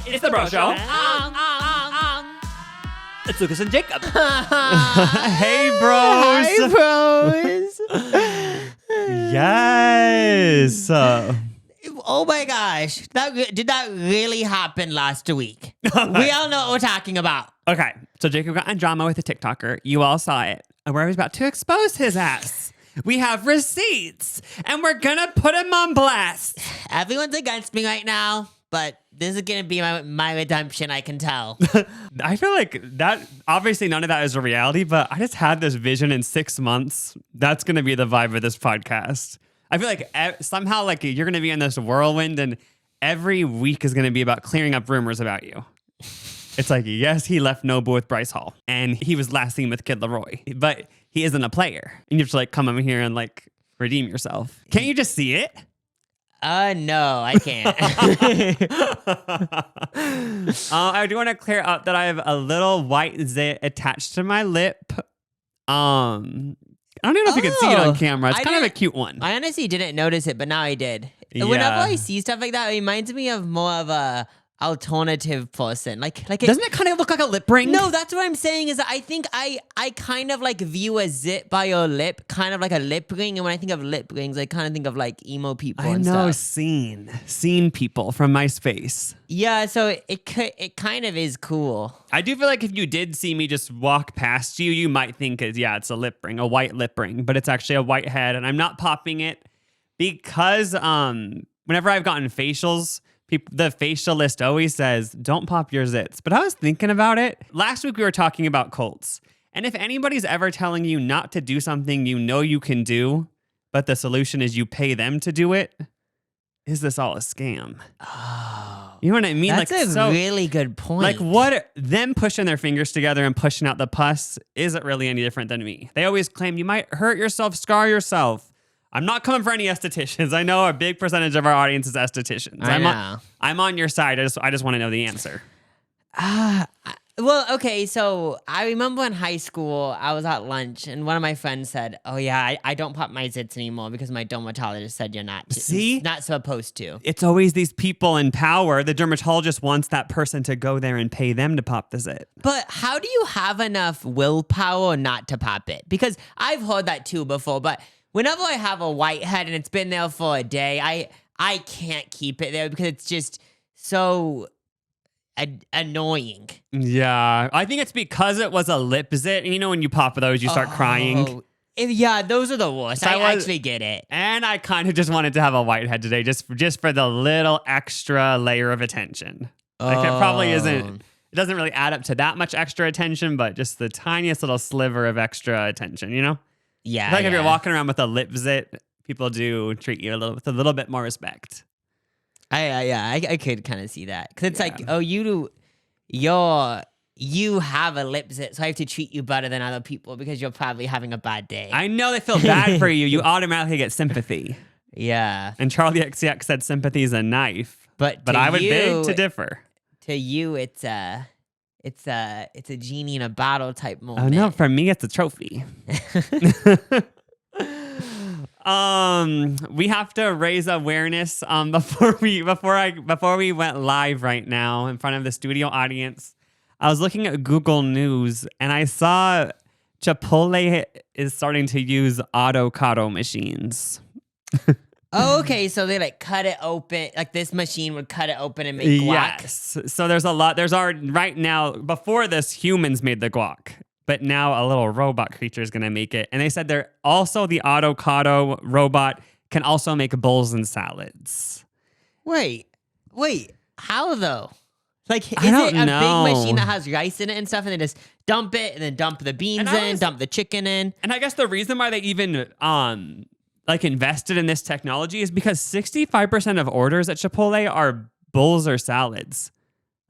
It's the Bro Show. It's Lucas and Jacob. Hey, bros. Hi, bros. Yes. Oh my gosh. Did that really happen last week? We all know what we're talking about. Okay, so Jacob got in drama with a TikToker. You all saw it. And we're about to expose his ass. We have receipts, and we're gonna put him on blast. Everyone's against me right now, but this is gonna be my redemption, I can tell. I feel like that, obviously none of that is a reality, but I just had this vision in 6 months. That's gonna be the vibe of this podcast. I feel like somehow like you're gonna be in this whirlwind, and every week is gonna be about clearing up rumors about you. It's like, yes, he left Nobu with Bryce Hall, and he was last seen with Kid Leroy, but he isn't a player. And you have to like come over here and like redeem yourself. Can't you just see it? No, I can't. I do want to clear up that I have a little white zit attached to my lip. I don't even know if you can see it on camera. It's kind of a cute one. I honestly didn't notice it, but now I did. Yeah. Whenever I see stuff like that, it reminds me of more of a alternative person. Doesn't it kind of look like a lip ring? No, that's what I'm saying is that I think I kind of like view a zit by your lip kind of like a lip ring, and when I think of lip rings, I kind of think of like emo people and stuff. Seen people from MySpace. Yeah, so it kind of is cool. I do feel like if you did see me just walk past you, you might think it's a lip ring, a white lip ring, but it's actually a white head, and I'm not popping it because whenever I've gotten facials, the facialist always says, don't pop your zits. But I was thinking about it. Last week we were talking about cults. And if anybody's ever telling you not to do something you know you can do, but the solution is you pay them to do it, is this all a scam? Oh. You know what I mean? That's a really good point. Like what them pushing their fingers together and pushing out the pus isn't really any different than me. They always claim you might hurt yourself, scar yourself. I'm not coming for any estheticians. I know a big percentage of our audience is estheticians. I'm on your side. I just want to know the answer. Well, okay, so I remember in high school, I was at lunch, and one of my friends said, oh yeah, I don't pop my zits anymore because my dermatologist said you're not supposed to. It's always these people in power. The dermatologist wants that person to go there and pay them to pop the zit. But how do you have enough willpower not to pop it? Because I've heard that too before, but whenever I have a whitehead and it's been there for a day, I can't keep it there because it's just so annoying. Yeah, I think it's because it was a lip zit. You know, when you pop those, you start crying. Yeah, those are the worst. I actually get it. And I kind of just wanted to have a whitehead today, just for the little extra layer of attention. Like it probably isn't. It doesn't really add up to that much extra attention, but just the tiniest little sliver of extra attention. You know. Yeah, if you're walking around with a lip zit, people do treat you with a little bit more respect. I could kind of see that because it's like, oh, you have a lip zit, so I have to treat you better than other people because you're probably having a bad day. I know they feel bad for you. You automatically get sympathy. Yeah. And Charlie XCX said sympathy is a knife, but I would beg to differ. To you, it's a genie in a bottle type moment. Oh no, for me it's a trophy. We have to raise awareness before we went live right now in front of the studio audience. I was looking at Google News and I saw Chipotle is starting to use avocado machines. Oh, okay. So they like cut it open, like this machine would cut it open and make guac. Yes. So there's already right now, before this, humans made the guac, but now a little robot creature is going to make it. And they said the avocado robot can also make bowls and salads. Wait, how though? Like, is it know. big machine that has rice in it and stuff, and they just dump it and then dump the beans in, dump the chicken in? And I guess the reason why they even invested in this technology is because 65% of orders at Chipotle are bowls or salads.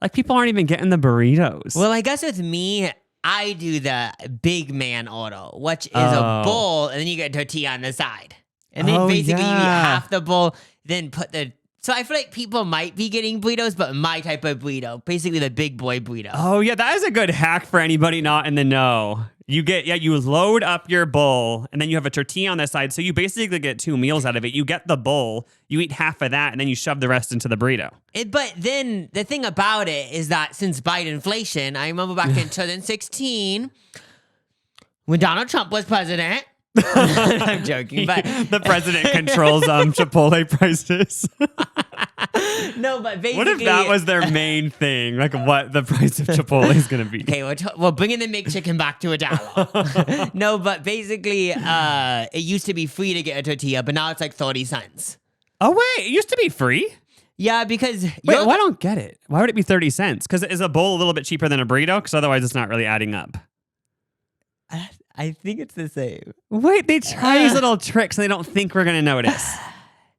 Like people aren't even getting the burritos. Well, I guess with me, I do the big man order, which is a bowl, and then you get tortilla on the side. And then basically you eat half the bowl, then put the... So I feel like people might be getting burritos, but my type of burrito, basically the big boy burrito. Oh, yeah, that is a good hack for anybody not in the know. You load up your bowl and then you have a tortilla on the side. So you basically get 2 meals out of it. You get the bowl, you eat half of that, and then you shove the rest into the burrito. But then the thing about it is that since Bidenflation, I remember back in 2016 when Donald Trump was president. I'm joking, but the president controls Chipotle prices. No, but basically, what if that was their main thing? Like what the price of Chipotle is going to be? Okay, we're bringing the McChicken back to $1. No, but basically, it used to be free to get a tortilla, but now it's like 30 cents. Oh wait, it used to be free. Yeah, because wait, I don't get it. Why would it be 30 cents? Because is a bowl a little bit cheaper than a burrito? Because otherwise, it's not really adding up. I think it's the same. Wait, they try these little tricks and they don't think we're going to notice.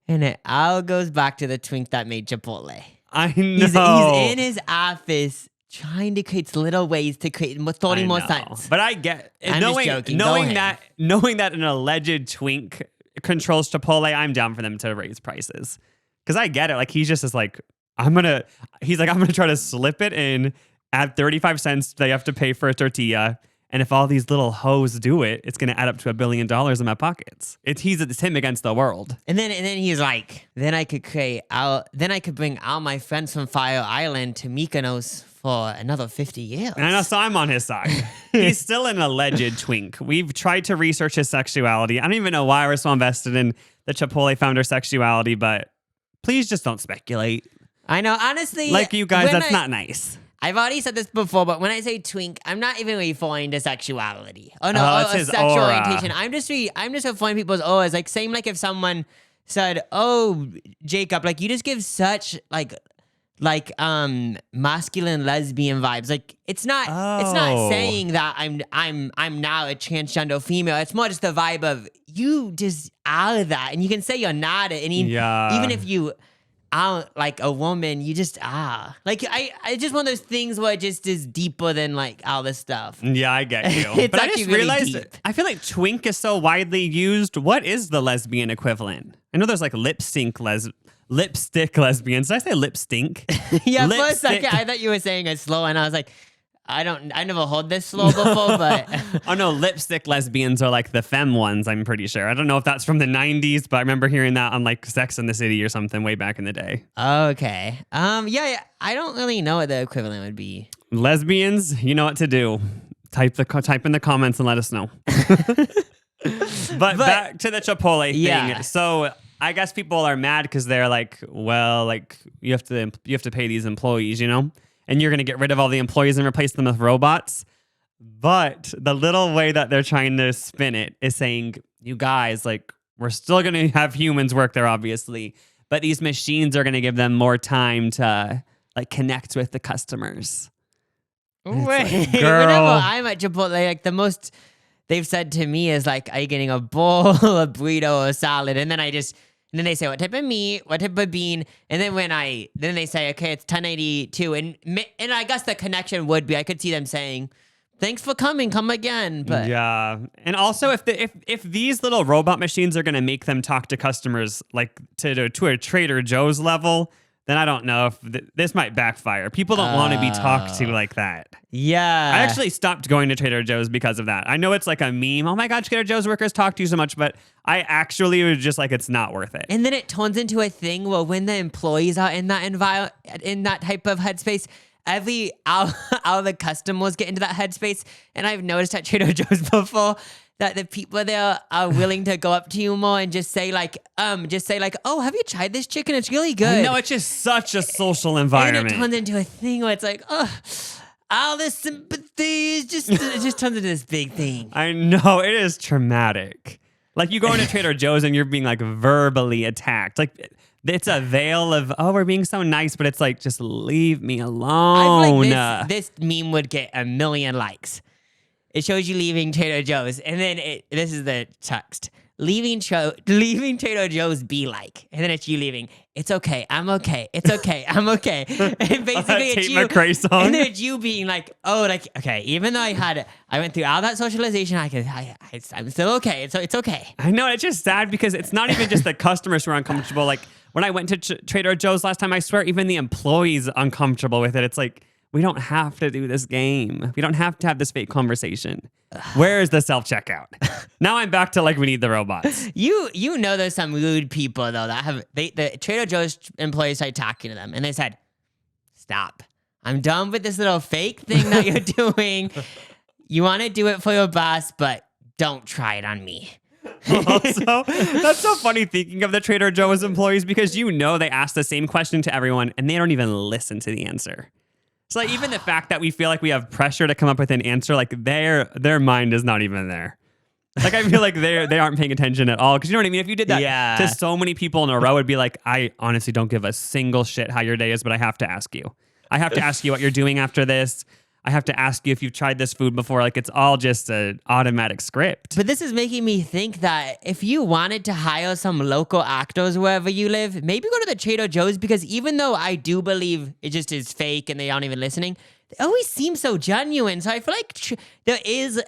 And it all goes back to the twink that made Chipotle. I know. He's in his office trying to create little ways to create 30 more cents. But I get I'm just joking. knowing that an alleged twink controls Chipotle, I'm down for them to raise prices. Because I get it. Like he's just as like, I'm gonna try to slip it in, add 35 cents they have to pay for a tortilla. And if all these little hoes do it, it's going to add up to $1 billion in my pockets. It's him against the world. And then he's like, then I could bring all my friends from Fire Island to Mykonos for another 50 years. And I know, so I'm on his side. He's still an alleged twink. We've tried to research his sexuality. I don't even know why we're so invested in the Chipotle founder's sexuality, but please just don't speculate. I know, honestly. Like you guys, that's not nice. I've already said this before, but when I say twink, I'm not even referring to sexuality. It's his sexual aura. orientation. I'm just referring to people's auras. Like same like if someone said, "Oh, Jacob, like you just give such like masculine lesbian vibes." Like it's not saying that I'm now a transgender female. It's more just the vibe of you just are that, and you can say you're not it. And even if you aren't like a woman, you just are. Like I just one of those things where it just is deeper than like all this stuff. Yeah, I get you. It's but I actually just really realized deep. I feel like twink is so widely used. What is the lesbian equivalent? I know there's like lipstick lesbians. Did I say lip stink? Yeah, for a second I thought you were saying it slow, and I was like, I never heard this slow before, but oh no, lipstick lesbians are like the femme ones, I'm pretty sure. I don't know if that's from the 90s, but I remember hearing that on like Sex and the City or something way back in the day. Okay. Yeah, I don't really know what the equivalent would be. Lesbians, you know what to do. Type in the comments and let us know. but back to the Chipotle thing. Yeah. So I guess people are mad because they're like, well, like you have to pay these employees, you know? And you're going to get rid of all the employees and replace them with robots. But the little way that they're trying to spin it is saying, you guys, like, we're still going to have humans work there, obviously. But these machines are going to give them more time to, like, connect with the customers. Wait, like, girl. Whenever I'm at Chipotle, like, the most they've said to me is, like, are you getting a bowl, a burrito, or a salad? And then and then they say, what type of meat, what type of bean? And then then they say, okay, it's $10.82. And I guess the connection would be, I could see them saying, thanks for coming, come again. But yeah. And also if these little robot machines are going to make them talk to customers like to a Trader Joe's level, then I don't know if this might backfire. People don't want to be talked to like that. Yeah. I actually stopped going to Trader Joe's because of that. I know it's like a meme. Oh my God, Trader Joe's workers talk to you so much, but I actually was just like, it's not worth it. And then it turns into a thing where when the employees are in that in that type of headspace, all the customers get into that headspace. And I've noticed at Trader Joe's before that the people there are willing to go up to you more and just say like, oh, have you tried this chicken? It's really good. No, it's just such a social environment. And it turns into a thing where it's like, oh, all this sympathy it just turns into this big thing. I know, it is traumatic. Like you go into Trader Joe's and you're being like verbally attacked. Like it's a veil of, oh, we're being so nice, but it's like, just leave me alone. I feel like this meme would get 1 million likes. It shows you leaving Trader Joe's, and then this is the text. Leaving Trader Joe's be like, and then it's you leaving. It's okay, I'm okay. It's okay, I'm okay. And basically it's you. And then it's you being like, oh, like okay. Even though I went through all that socialization, I'm still okay. It's okay. I know, it's just sad because it's not even just the customers who are uncomfortable. Like when I went to Trader Joe's last time, I swear even the employees uncomfortable with it. It's like, We don't have to do this game. We don't have to have this fake conversation. Where is the self-checkout? Now I'm back to like, we need the robots. You know there's some rude people though that have the Trader Joe's employees started talking to them and they said, "Stop. I'm done with this little fake thing that you're doing. You want to do it for your boss, but don't try it on me." Also, that's so funny thinking of the Trader Joe's employees because you know they ask the same question to everyone and they don't even listen to the answer. So like even the fact that we feel like we have pressure to come up with an answer, like their mind is not even there. Like I feel like they aren't paying attention at all. Because you know what I mean? If you did that to so many people in a row, it'd be like, I honestly don't give a single shit how your day is, but I have to ask you. I have to ask you what you're doing after this. I have to ask you if you've tried this food before. Like it's all just an automatic script. But this is making me think that if you wanted to hire some local actors wherever you live, maybe go to the Trader Joe's, because even though I do believe it just is fake and they aren't even listening, they always seem so genuine. So I feel like there is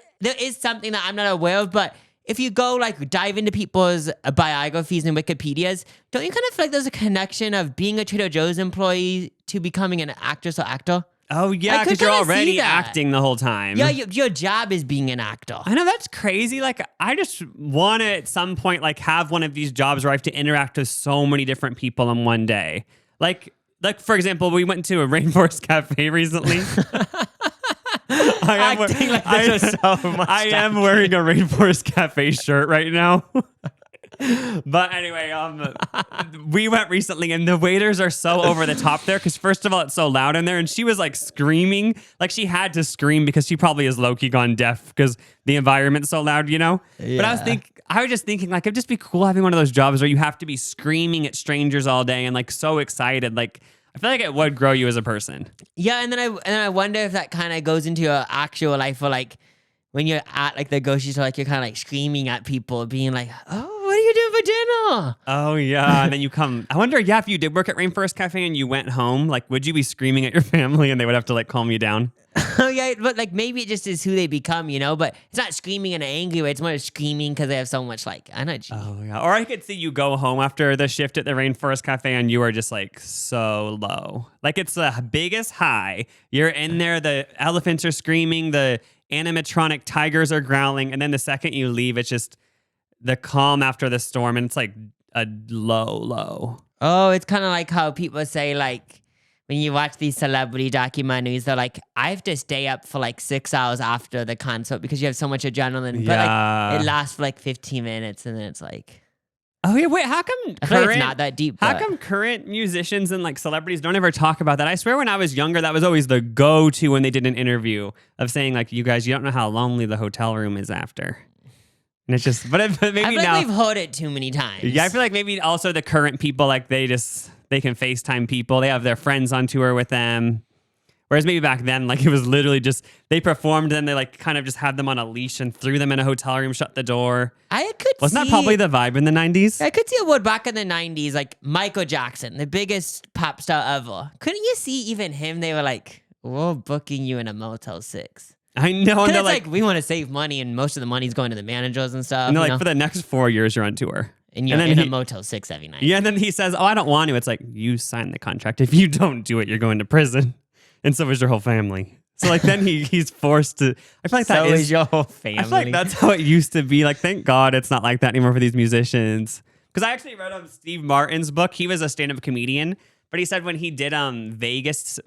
something that I'm not aware of, but if you go like dive into people's biographies and Wikipedias, don't you kind of feel like there's a connection of being a Trader Joe's employee to becoming an actress or actor? Oh, yeah, because you're already acting the whole time. Yeah, your job is being an actor. I know, that's crazy. Like, I just want to, at some point, like, have one of these jobs where I have to interact with so many different people in one day. Like for example, we went to a Rainforest cafe recently. I am wearing a Rainforest cafe shirt right now. But anyway, we went recently and the waiters are so over the top there because first of all, it's so loud in there and she was like screaming. Like she had to scream because she probably is low-key gone deaf because the environment's so loud, you know? Yeah. But I was just thinking like it'd just be cool having one of those jobs where you have to be screaming at strangers all day and like so excited. Like I feel like it would grow you as a person. Yeah, and then I wonder if that kind of goes into your actual life or like when you're at like the grocery store, like you're kind of like screaming at people being like, "Oh, what are you doing for dinner?" Oh, yeah. And then you come. I wonder, if you did work at Rainforest Cafe and you went home, like, would you be screaming at your family and they would have to, like, calm you down? Oh, yeah. But, like, maybe it just is who they become, you know? But it's not screaming in an angry way. It's more screaming because they have so much, like, energy. Oh, yeah. Or I could see you go home after the shift at the Rainforest Cafe and you are just, like, so low. Like, it's the biggest high. You're in there. The elephants are screaming. The animatronic tigers are growling. And then the second you leave, it's just the calm after the storm, and it's like a low. Oh, it's kind of like how people say, like, when you watch these celebrity documentaries, they're like, I have to stay up for like 6 hours after the concert because you have so much adrenaline. But like, it lasts for like 15 minutes, and then it's like, oh yeah, wait, how come I feel like it's not that deep? How come current musicians and like celebrities don't ever talk about that? I swear when I was younger, that was always the go-to when they did an interview of saying like, you guys, you don't know how lonely the hotel room is after. And it's just, but maybe I feel now like we've heard it too many times. Yeah, I feel like maybe also the current people, like they can FaceTime people. They have their friends on tour with them. Whereas maybe back then, like it was literally just, they performed and they like kind of just had them on a leash and threw them in a hotel room, shut the door. Wasn't that probably the vibe in the 90s? I could see a word back in the 90s, like Michael Jackson, the biggest pop star ever. Couldn't you see even him? They were like, we're booking you in a Motel 6. I know. And it's like, we want to save money, and most of the money's going to the managers and stuff. And they're like, for the next 4 years, you're on tour. And you're in a Motel 6 every night. Yeah, and then he says, oh, I don't want to. It's like, you signed the contract. If you don't do it, you're going to prison. And so is your whole family. So like then he's forced to. I feel like that is your whole family. I feel like that's how it used to be. Like, thank God it's not like that anymore for these musicians. Because I actually read Steve Martin's book. He was a stand-up comedian, but he said when he did Vegas,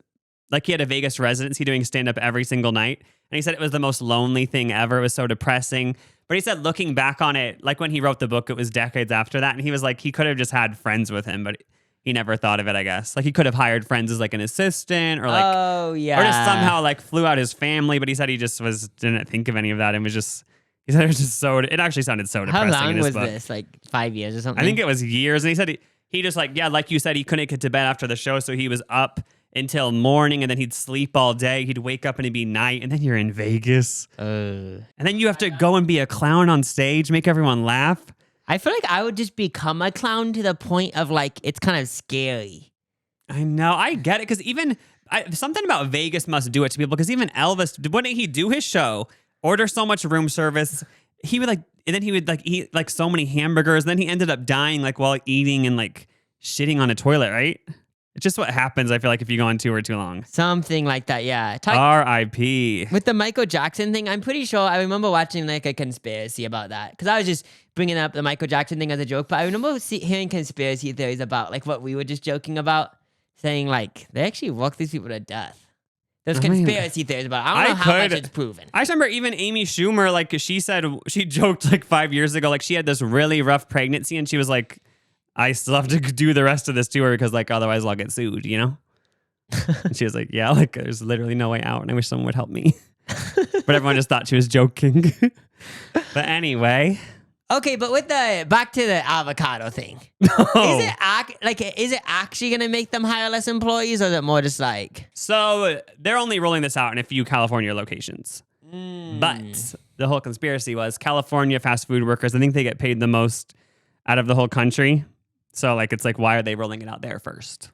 like he had a Vegas residency doing stand-up every single night. And he said it was the most lonely thing ever. It was so depressing. But he said looking back on it, like when he wrote the book, it was decades after that. And he was like, he could have just had friends with him, but he never thought of it, I guess. Like he could have hired friends as like an assistant or like, oh yeah, or just somehow like flew out his family. But he said he just didn't think of any of that and was just, he said it was just so, it actually sounded so depressing. How long in his was book. this? Like 5 years or something? I think it was years. And he said he just like, yeah, like you said, he couldn't get to bed after the show. So he was up until morning and then he'd sleep all day. He'd wake up and it'd be night. And then you're in Vegas. And then you have to go and be a clown on stage, make everyone laugh. I feel like I would just become a clown to the point of like, it's kind of scary. I know. I get it. Because even something about Vegas must do it to people. Because even Elvis, wouldn't he do his show, order so much room service? He would like, and then he would like eat like so many hamburgers. And then he ended up dying like while eating and like shitting on a toilet, right? It's just what happens, I feel like, if you go on tour too long. Something like that, yeah. R.I.P. With the Michael Jackson thing, I'm pretty sure I remember watching like a conspiracy about that because I was just bringing up the Michael Jackson thing as a joke, but I remember hearing conspiracy theories about like what we were just joking about, saying like they actually walk these people to death. There's conspiracy theories about it. I don't know how much it's proven. I remember even Amy Schumer, like she said, she joked like 5 years ago, like she had this really rough pregnancy and she was like, I still have to do the rest of this tour because like otherwise I'll get sued, you know? And she was like, yeah, like there's literally no way out and I wish someone would help me. But everyone just thought she was joking. But anyway. Okay, but with back to the avocado thing. No. Is it actually going to make them hire less employees or is it more just like... So they're only rolling this out in a few California locations. But the whole conspiracy was California fast food workers, I think they get paid the most out of the whole country. So like it's like, why are they rolling it out there first?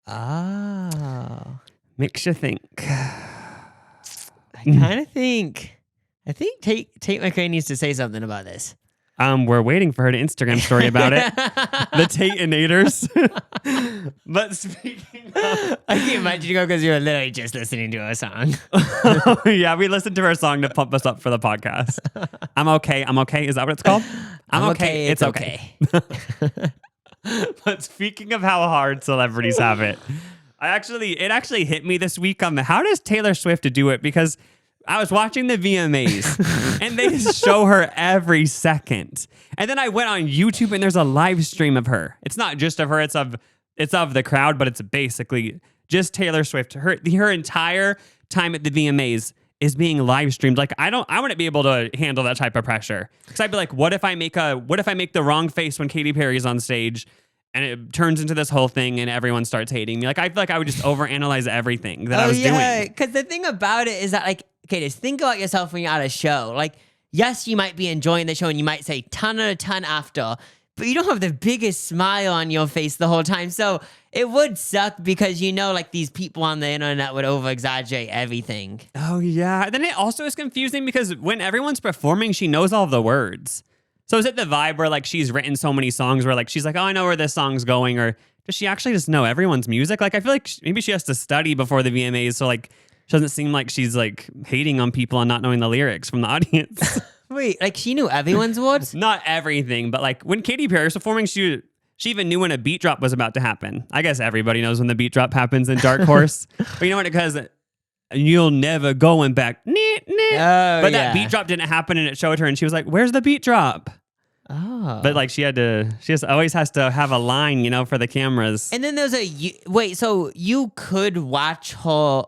Oh. Makes you think. I kind of think... I think Tate McRae needs to say something about this. We're waiting for her to Instagram story about it. The Tate-inators. But speaking of... I can imagine you go because you were literally just listening to a song. Yeah, we listened to her song to pump us up for the podcast. I'm okay. Is that what it's called? I'm okay. It's okay. But speaking of how hard celebrities have it, it actually hit me this week on how does Taylor Swift do it? Because I was watching the VMAs and they show her every second. And then I went on YouTube and there's a live stream of her. It's not just of her, it's of the crowd, but it's basically just Taylor Swift. Her entire time at the VMAs is being live streamed. Like I wouldn't be able to handle that type of pressure. Cuz I'd be like, what if I make the wrong face when Katy Perry's on stage and it turns into this whole thing and everyone starts hating me? Like I feel like I would just overanalyze everything that I was doing. Cuz the thing about it is that like, okay, just think about yourself when you're at a show. Like, yes, you might be enjoying the show and you might say ton after, but you don't have the biggest smile on your face the whole time. So it would suck because like these people on the internet would over-exaggerate everything. Oh, yeah. Then it also is confusing because when everyone's performing, she knows all of the words. So is it the vibe where like she's written so many songs where like she's like, oh, I know where this song's going? Or does she actually just know everyone's music? Like I feel like maybe she has to study before the VMAs. So like she doesn't seem like she's like hating on people and not knowing the lyrics from the audience. Wait, like she knew everyone's words? Not everything, but like when Katy Perry was performing, she even knew when a beat drop was about to happen. I guess everybody knows when the beat drop happens in Dark Horse. But you know what? Because you'll never going back. But that beat drop didn't happen and it showed her and she was like, where's the beat drop? Oh. But like she just always has to have a line, for the cameras. And then there's wait, so you could watch her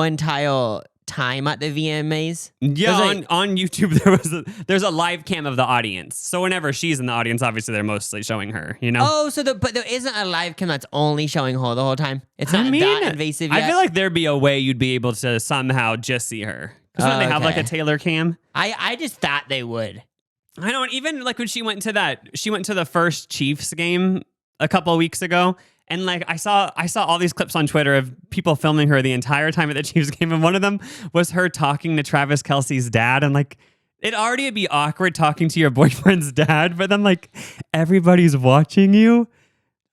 entire time at the VMAs? Yeah, on YouTube there's a live cam of the audience. So whenever she's in the audience, obviously they're mostly showing her, Oh, but there isn't a live cam that's only showing her the whole time? It's not that invasive yet? I feel like there'd be a way you'd be able to somehow just see her. Because when they have like a Taylor cam. I just thought they would. I don't even like when she went to the first Chiefs game a couple of weeks ago. And like I saw all these clips on Twitter of people filming her the entire time at the Chiefs game. And one of them was her talking to Travis Kelce's dad. And like it'd already be awkward talking to your boyfriend's dad, but then like everybody's watching you.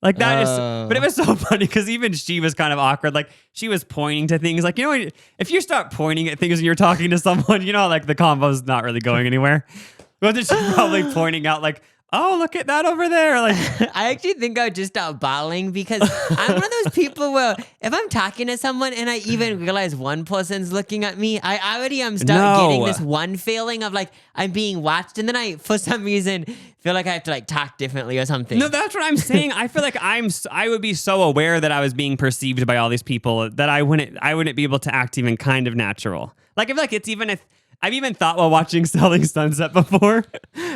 Like that but it was so funny because even she was kind of awkward. Like she was pointing to things like, if you start pointing at things and you're talking to someone, like the convo's not really going anywhere. Wasn't she probably pointing out like, oh, look at that over there? Like, I actually think I would just start bawling because I'm one of those people where if I'm talking to someone and I even realize one person's looking at me, I already am getting this one feeling of like I'm being watched, and then I, for some reason, feel like I have to like talk differently or something. No, that's what I'm saying. I feel like I would be so aware that I was being perceived by all these people that I wouldn't be able to act even kind of natural. Like I feel like it's even if. I've even thought while watching Selling Sunset before,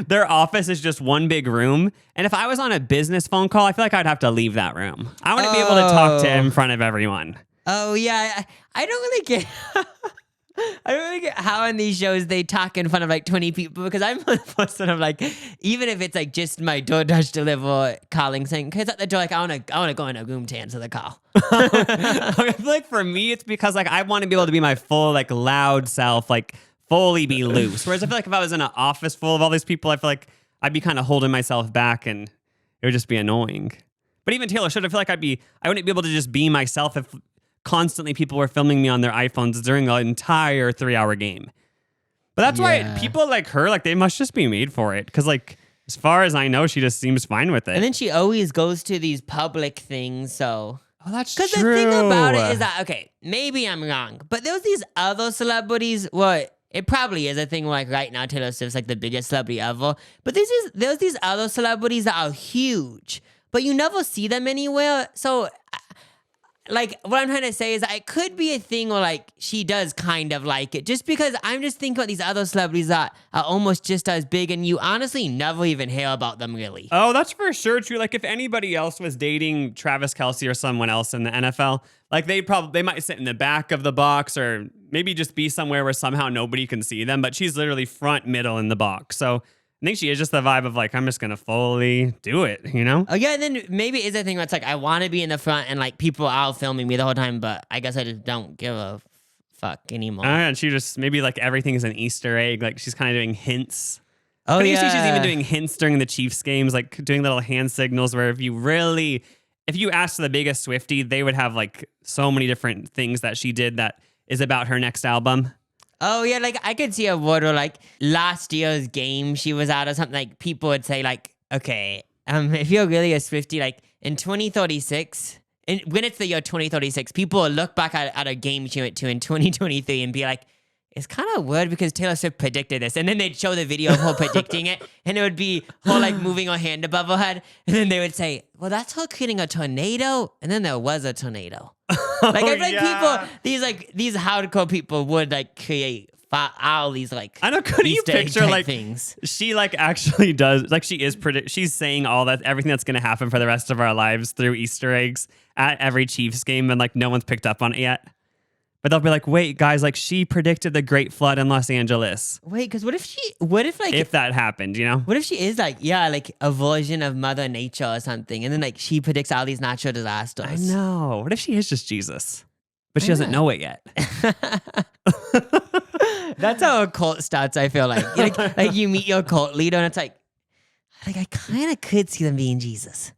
their office is just one big room. And if I was on a business phone call, I feel like I'd have to leave that room. I wouldn't be able to talk to in front of everyone. Oh, yeah. I don't really get... I don't really get how in these shows they talk in front of like 20 people because I'm the person of like, even if it's like just my DoorDash deliverer calling saying, because at the door, like I want to go in a room to answer the call. I feel like for me, it's because like I want to be able to be my full like loud self, like fully be loose. Whereas I feel like if I was in an office full of all these people, I feel like I'd be kind of holding myself back and it would just be annoying. But even Taylor Swift, I feel like I wouldn't be able to just be myself if constantly people were filming me on their iPhones during an entire 3-hour game. But that's why people like her, like they must just be made for it. Because like, as far as I know, she just seems fine with it. And then she always goes to these public things, so... Oh, that's true. Because the thing about it is that, okay, maybe I'm wrong, but there's these other celebrities, well, it probably is a thing like right now Taylor Swift's like the biggest celebrity ever, but there's these other celebrities that are huge, but you never see them anywhere, so... Like, what I'm trying to say is that it could be a thing where, like, she does kind of like it. Just because I'm just thinking about these other celebrities that are almost just as big, and you honestly never even hear about them, really. Oh, that's for sure true. Like, if anybody else was dating Travis Kelce or someone else in the NFL, like, they might sit in the back of the box or maybe just be somewhere where somehow nobody can see them, but she's literally front, middle in the box. So I think she is just the vibe of like, I'm just going to fully do it, you know? Oh, yeah, and then maybe it's a thing where it's like, I want to be in the front and like people are filming me the whole time, but I guess I just don't give a fuck anymore. And she just, maybe like everything is an Easter egg. Like she's kind of doing hints. Oh, but yeah. you see she's even doing hints during the Chiefs games, like doing little hand signals where if you asked the biggest Swiftie, they would have like so many different things that she did that is about her next album. Oh, yeah, like, I could see a word or, like, last year's game she was at or something, like, people would say, like, okay, if you're really a Swiftie, like, in 2036, and when it's the year 2036, people will look back at a game she went to in 2023 and be like, it's kind of weird because Taylor Swift predicted this. And then they'd show the video of her predicting it, and it would be her, like, moving her hand above her head, and then they would say, well, that's her creating a tornado, and then there was a tornado. Like, it's like people, these hardcore people would like create all these like. I know. Couldn't you picture like things? She like actually does like she's saying all that everything that's gonna happen for the rest of our lives through Easter eggs at every Chiefs game, and like no one's picked up on it yet. But they'll be like, wait, guys, like she predicted the Great Flood in Los Angeles. Wait, because what if that happened, you know? What if she is like a version of Mother Nature or something, and then like she predicts all these natural disasters? I know. What if she is just Jesus, but she doesn't know it yet? That's how a cult starts. I feel like you meet your cult leader, and it's like I kind of could see them being Jesus.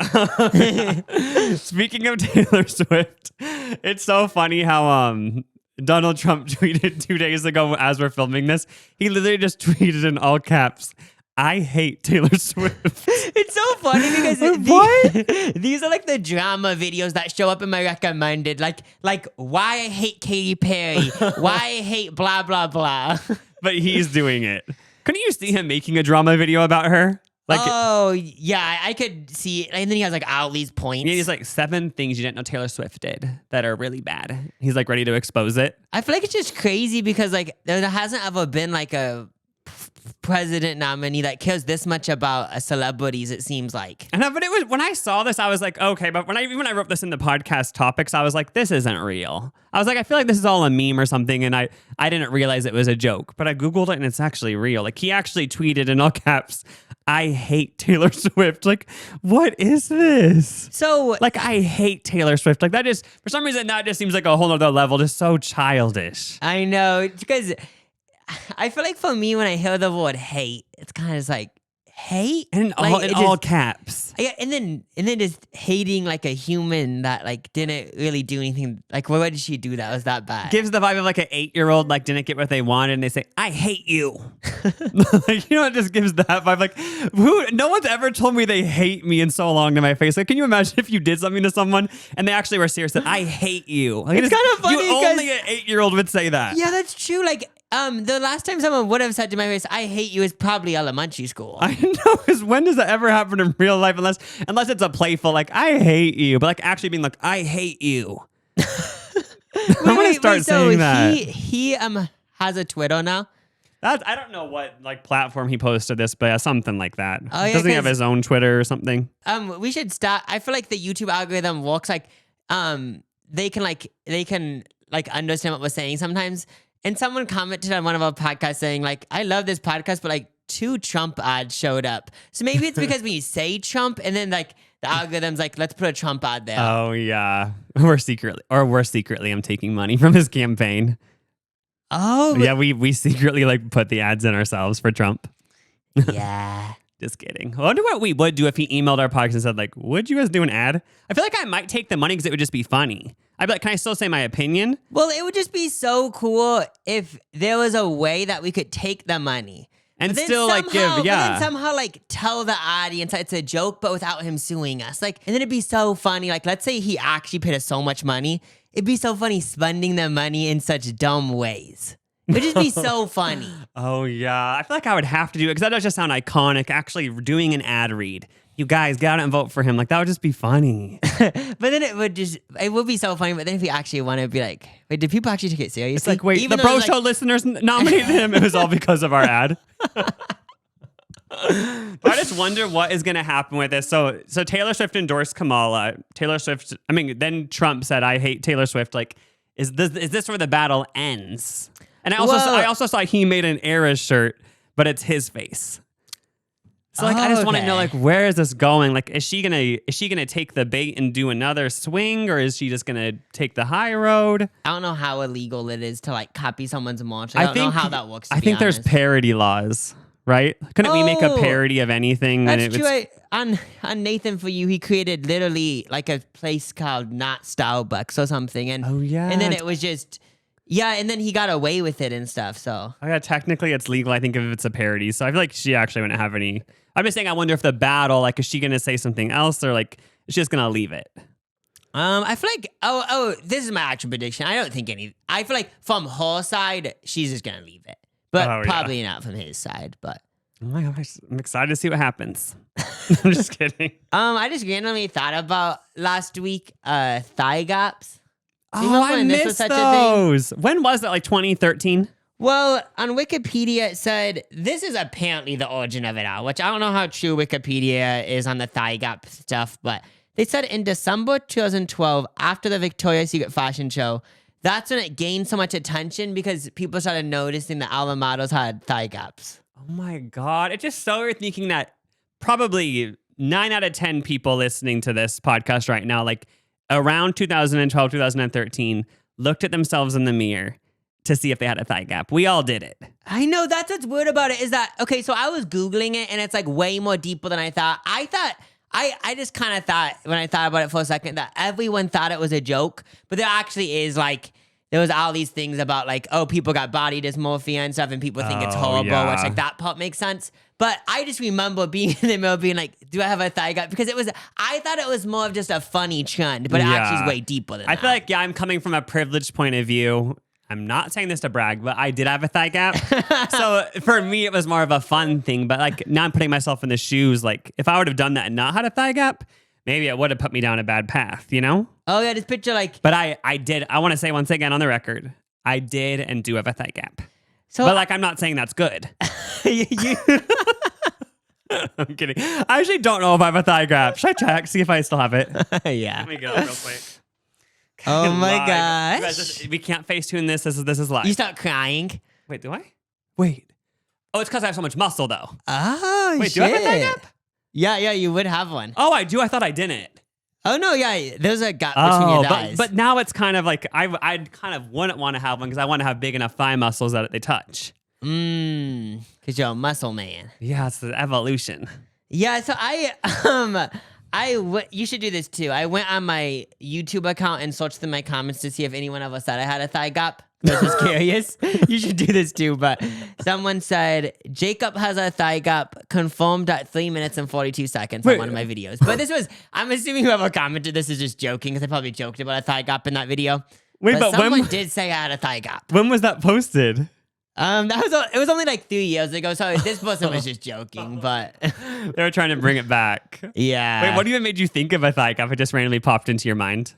Speaking of Taylor Swift, it's so funny how Donald Trump tweeted 2 days ago as we're filming this. He literally just tweeted in all caps, I hate Taylor Swift. It's so funny because these are like the drama videos that show up in my recommended. Like why I hate Katy Perry, why I hate blah, blah, blah. But he's doing it. Couldn't you see him making a drama video about her? Like, oh, yeah, I could see it. And then he has like all these points. Yeah, he's like 7 things you didn't know Taylor Swift did that are really bad. He's like ready to expose it. I feel like it's just crazy because like there hasn't ever been like a president nominee that cares this much about celebrities, it seems like. I know, but it was when I saw this, I was like, okay, but when I wrote this in the podcast topics, I was like, this isn't real. I was like, I feel like this is all a meme or something, and I didn't realize it was a joke. But I Googled it and it's actually real. Like he actually tweeted in all caps, I hate Taylor Swift. Like, what is this? So like I hate Taylor Swift. Like that just for some reason that just seems like a whole nother level, just so childish. I know, because I feel like for me, when I hear the word hate, it's kind of just like hate and like, all caps. Yeah, and then just hating like a human that like didn't really do anything. Like, why did she do that? Was that bad? Gives the vibe of like an 8-year-old like didn't get what they wanted, and they say, "I hate you." Like, you know, it just gives that vibe. Like, no one's ever told me they hate me in so long to my face. Like, can you imagine if you did something to someone and they actually were serious that I hate you? Like, it's kind of funny. You only an 8-year-old would say that. Yeah, that's true. Like, the last time someone would have said to my face, "I hate you," is probably elementary school. I know. Because when does that ever happen in real life? Unless it's a playful, like, I hate you, but like actually being like, I hate you. I'm gonna start saying that. He has a Twitter now. I don't know what like platform he posted this, but something like that. Oh, yeah, doesn't he have his own Twitter or something? We should start. I feel like the YouTube algorithm works like they can understand what we're saying sometimes. And someone commented on one of our podcasts saying, like, I love this podcast, but like 2 Trump ads showed up. So maybe it's because when you say Trump and then like the algorithm's like, let's put a Trump ad there. Oh, yeah. We're secretly, I'm taking money from his campaign. Oh. Yeah, we secretly like put the ads in ourselves for Trump. Yeah. Just kidding. I wonder what we would do if he emailed our podcast and said, like, would you guys do an ad? I feel like I might take the money because it would just be funny. I'd be like, can I still say my opinion? Well, it would just be so cool if there was a way that we could take the money. And But then still, like, give, but yeah. then somehow, like, tell the audience it's a joke, but without him suing us. Like, and then it'd be so funny. Like, let's say he actually paid us so much money. It'd be so funny spending the money in such dumb ways. It'd just be so funny. Oh, yeah. I feel like I would have to do it because that does just sound iconic. Actually, doing an ad read. You guys, get out and vote for him. Like, that would just be funny. But then it would be so funny. But then if we actually want to be like, wait, did people actually take it seriously? It's like, wait, Even the though Bro it's Show like, listeners nominated him. It was all because of our ad. I just wonder what is going to happen with this. So Taylor Swift endorsed Kamala. Then Trump said, I hate Taylor Swift. Like, is this where the battle ends? And I also saw he made an Eras shirt, but it's his face. So like, I just want to know, like, where is this going? Like, is she gonna take the bait and do another swing, or is she just gonna take the high road? I don't know how illegal it is to like copy someone's march. I don't know how that works. I think there's parody laws, right? Couldn't we make a parody of anything? That's true. On Nathan For You, he created literally like a place called Not Starbucks or something, and and then it was just. Yeah, and then he got away with it and stuff, so. Oh, yeah, technically it's legal, I think, if it's a parody. So I feel like she actually wouldn't have any. I'm just saying, I wonder if the battle, like, is she going to say something else or, like, is she just going to leave it? I feel like, this is my actual prediction. I don't think I feel like from her side, she's just going to leave it. But probably not from his side, but. Oh my gosh, I'm excited to see what happens. I'm just kidding. I just randomly thought about last week, thigh gaps. Oh, I missed those. When was that? Like 2013? Well, on Wikipedia, it said this is apparently the origin of it all, which I don't know how true Wikipedia is on the thigh gap stuff, but they said in December 2012, after the Victoria's Secret fashion show, that's when it gained so much attention because people started noticing that all the models had thigh gaps. Oh my God. It's just so weird thinking that probably 9 out of 10 people listening to this podcast right now, like, around 2012, 2013, looked at themselves in the mirror to see if they had a thigh gap. We all did it. I know. That's what's weird about it is that, okay, so I was Googling it and it's like way more deeper than I thought. I just kind of thought, when I thought about it for a second, that everyone thought it was a joke, but there actually is like, there was all these things about like, oh, people got body dysmorphia and stuff and people think it's horrible, which like that part makes sense. But I just remember being in the middle being like, do I have a thigh gap? Because I thought it was more of just a funny trend, but it actually is way deeper than that. I feel like, I'm coming from a privileged point of view. I'm not saying this to brag, but I did have a thigh gap. So for me, it was more of a fun thing. But like now I'm putting myself in the shoes. Like if I would have done that and not had a thigh gap, maybe it would have put me down a bad path, you know? Oh yeah, just picture like. But I did. I want to say once again on the record, I did and do have a thigh gap. So, but like I'm not saying that's good. I'm kidding. I actually don't know if I have a thigh gap. Should I check? See if I still have it. Yeah. Let me go real quick. Oh my gosh. gosh. We can't Facetune this. This is live. You start crying. Wait, do I? Wait. Oh, it's because I have so much muscle though. Oh, wait, shit. do I have a thigh gap? Yeah, you would have one. Oh, I do. I thought I didn't. Oh no, yeah, there's a gap between your thighs. But now it's kind of like I kind of wouldn't want to have one because I want to have big enough thigh muscles that they touch. Because you're a muscle man. Yeah, it's the evolution. Yeah, so you should do this too. I went on my YouTube account and searched through my comments to see if anyone ever said I had a thigh gap. I was just curious. You should do this too. But someone said, Jacob has a thigh gap confirmed at 3 minutes and 42 seconds on one of my videos. But I'm assuming whoever commented this is just joking because I probably joked about a thigh gap in that video. Wait, but someone did say I had a thigh gap. When was that posted? It was only like 3 years ago, so this person was just joking, but they were trying to bring it back. Yeah. Wait, what even made you think of a thigh gap? It just randomly popped into your mind.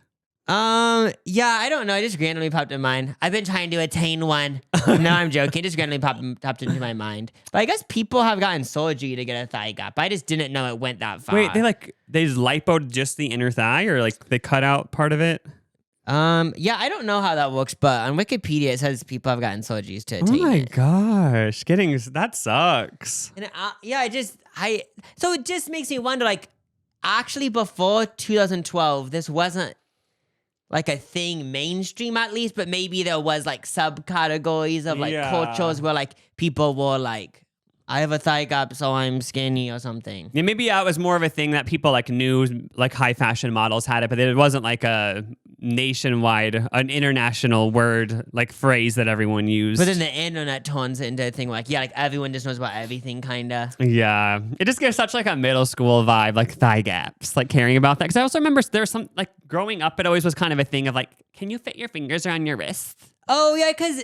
Yeah, I don't know. It just randomly popped in mind. I've been trying to attain one. No, I'm joking. It just randomly popped into my mind. But I guess people have gotten surgery to get a thigh gap. I just didn't know it went that far. Wait, they just lipoed just the inner thigh, or like they cut out part of it? Yeah, I don't know how that works, but on Wikipedia it says people have gotten surgeries to attain it. Oh my gosh, that sucks. And so it just makes me wonder, like, actually before 2012, this wasn't like a thing mainstream at least, but maybe there was like subcategories of like cultures where like people were like I have a thigh gap, so I'm skinny or something. Yeah, maybe it was more of a thing that people like knew, like high fashion models had it, but it wasn't like a nationwide, an international word, like phrase that everyone used. But then the internet turns it into a thing like, yeah, like everyone just knows about everything, kind of. Yeah. It just gives such like a middle school vibe, like thigh gaps, like caring about that. Because I also remember there's some, like growing up, it always was kind of a thing of like, can you fit your fingers around your wrists? Oh yeah, because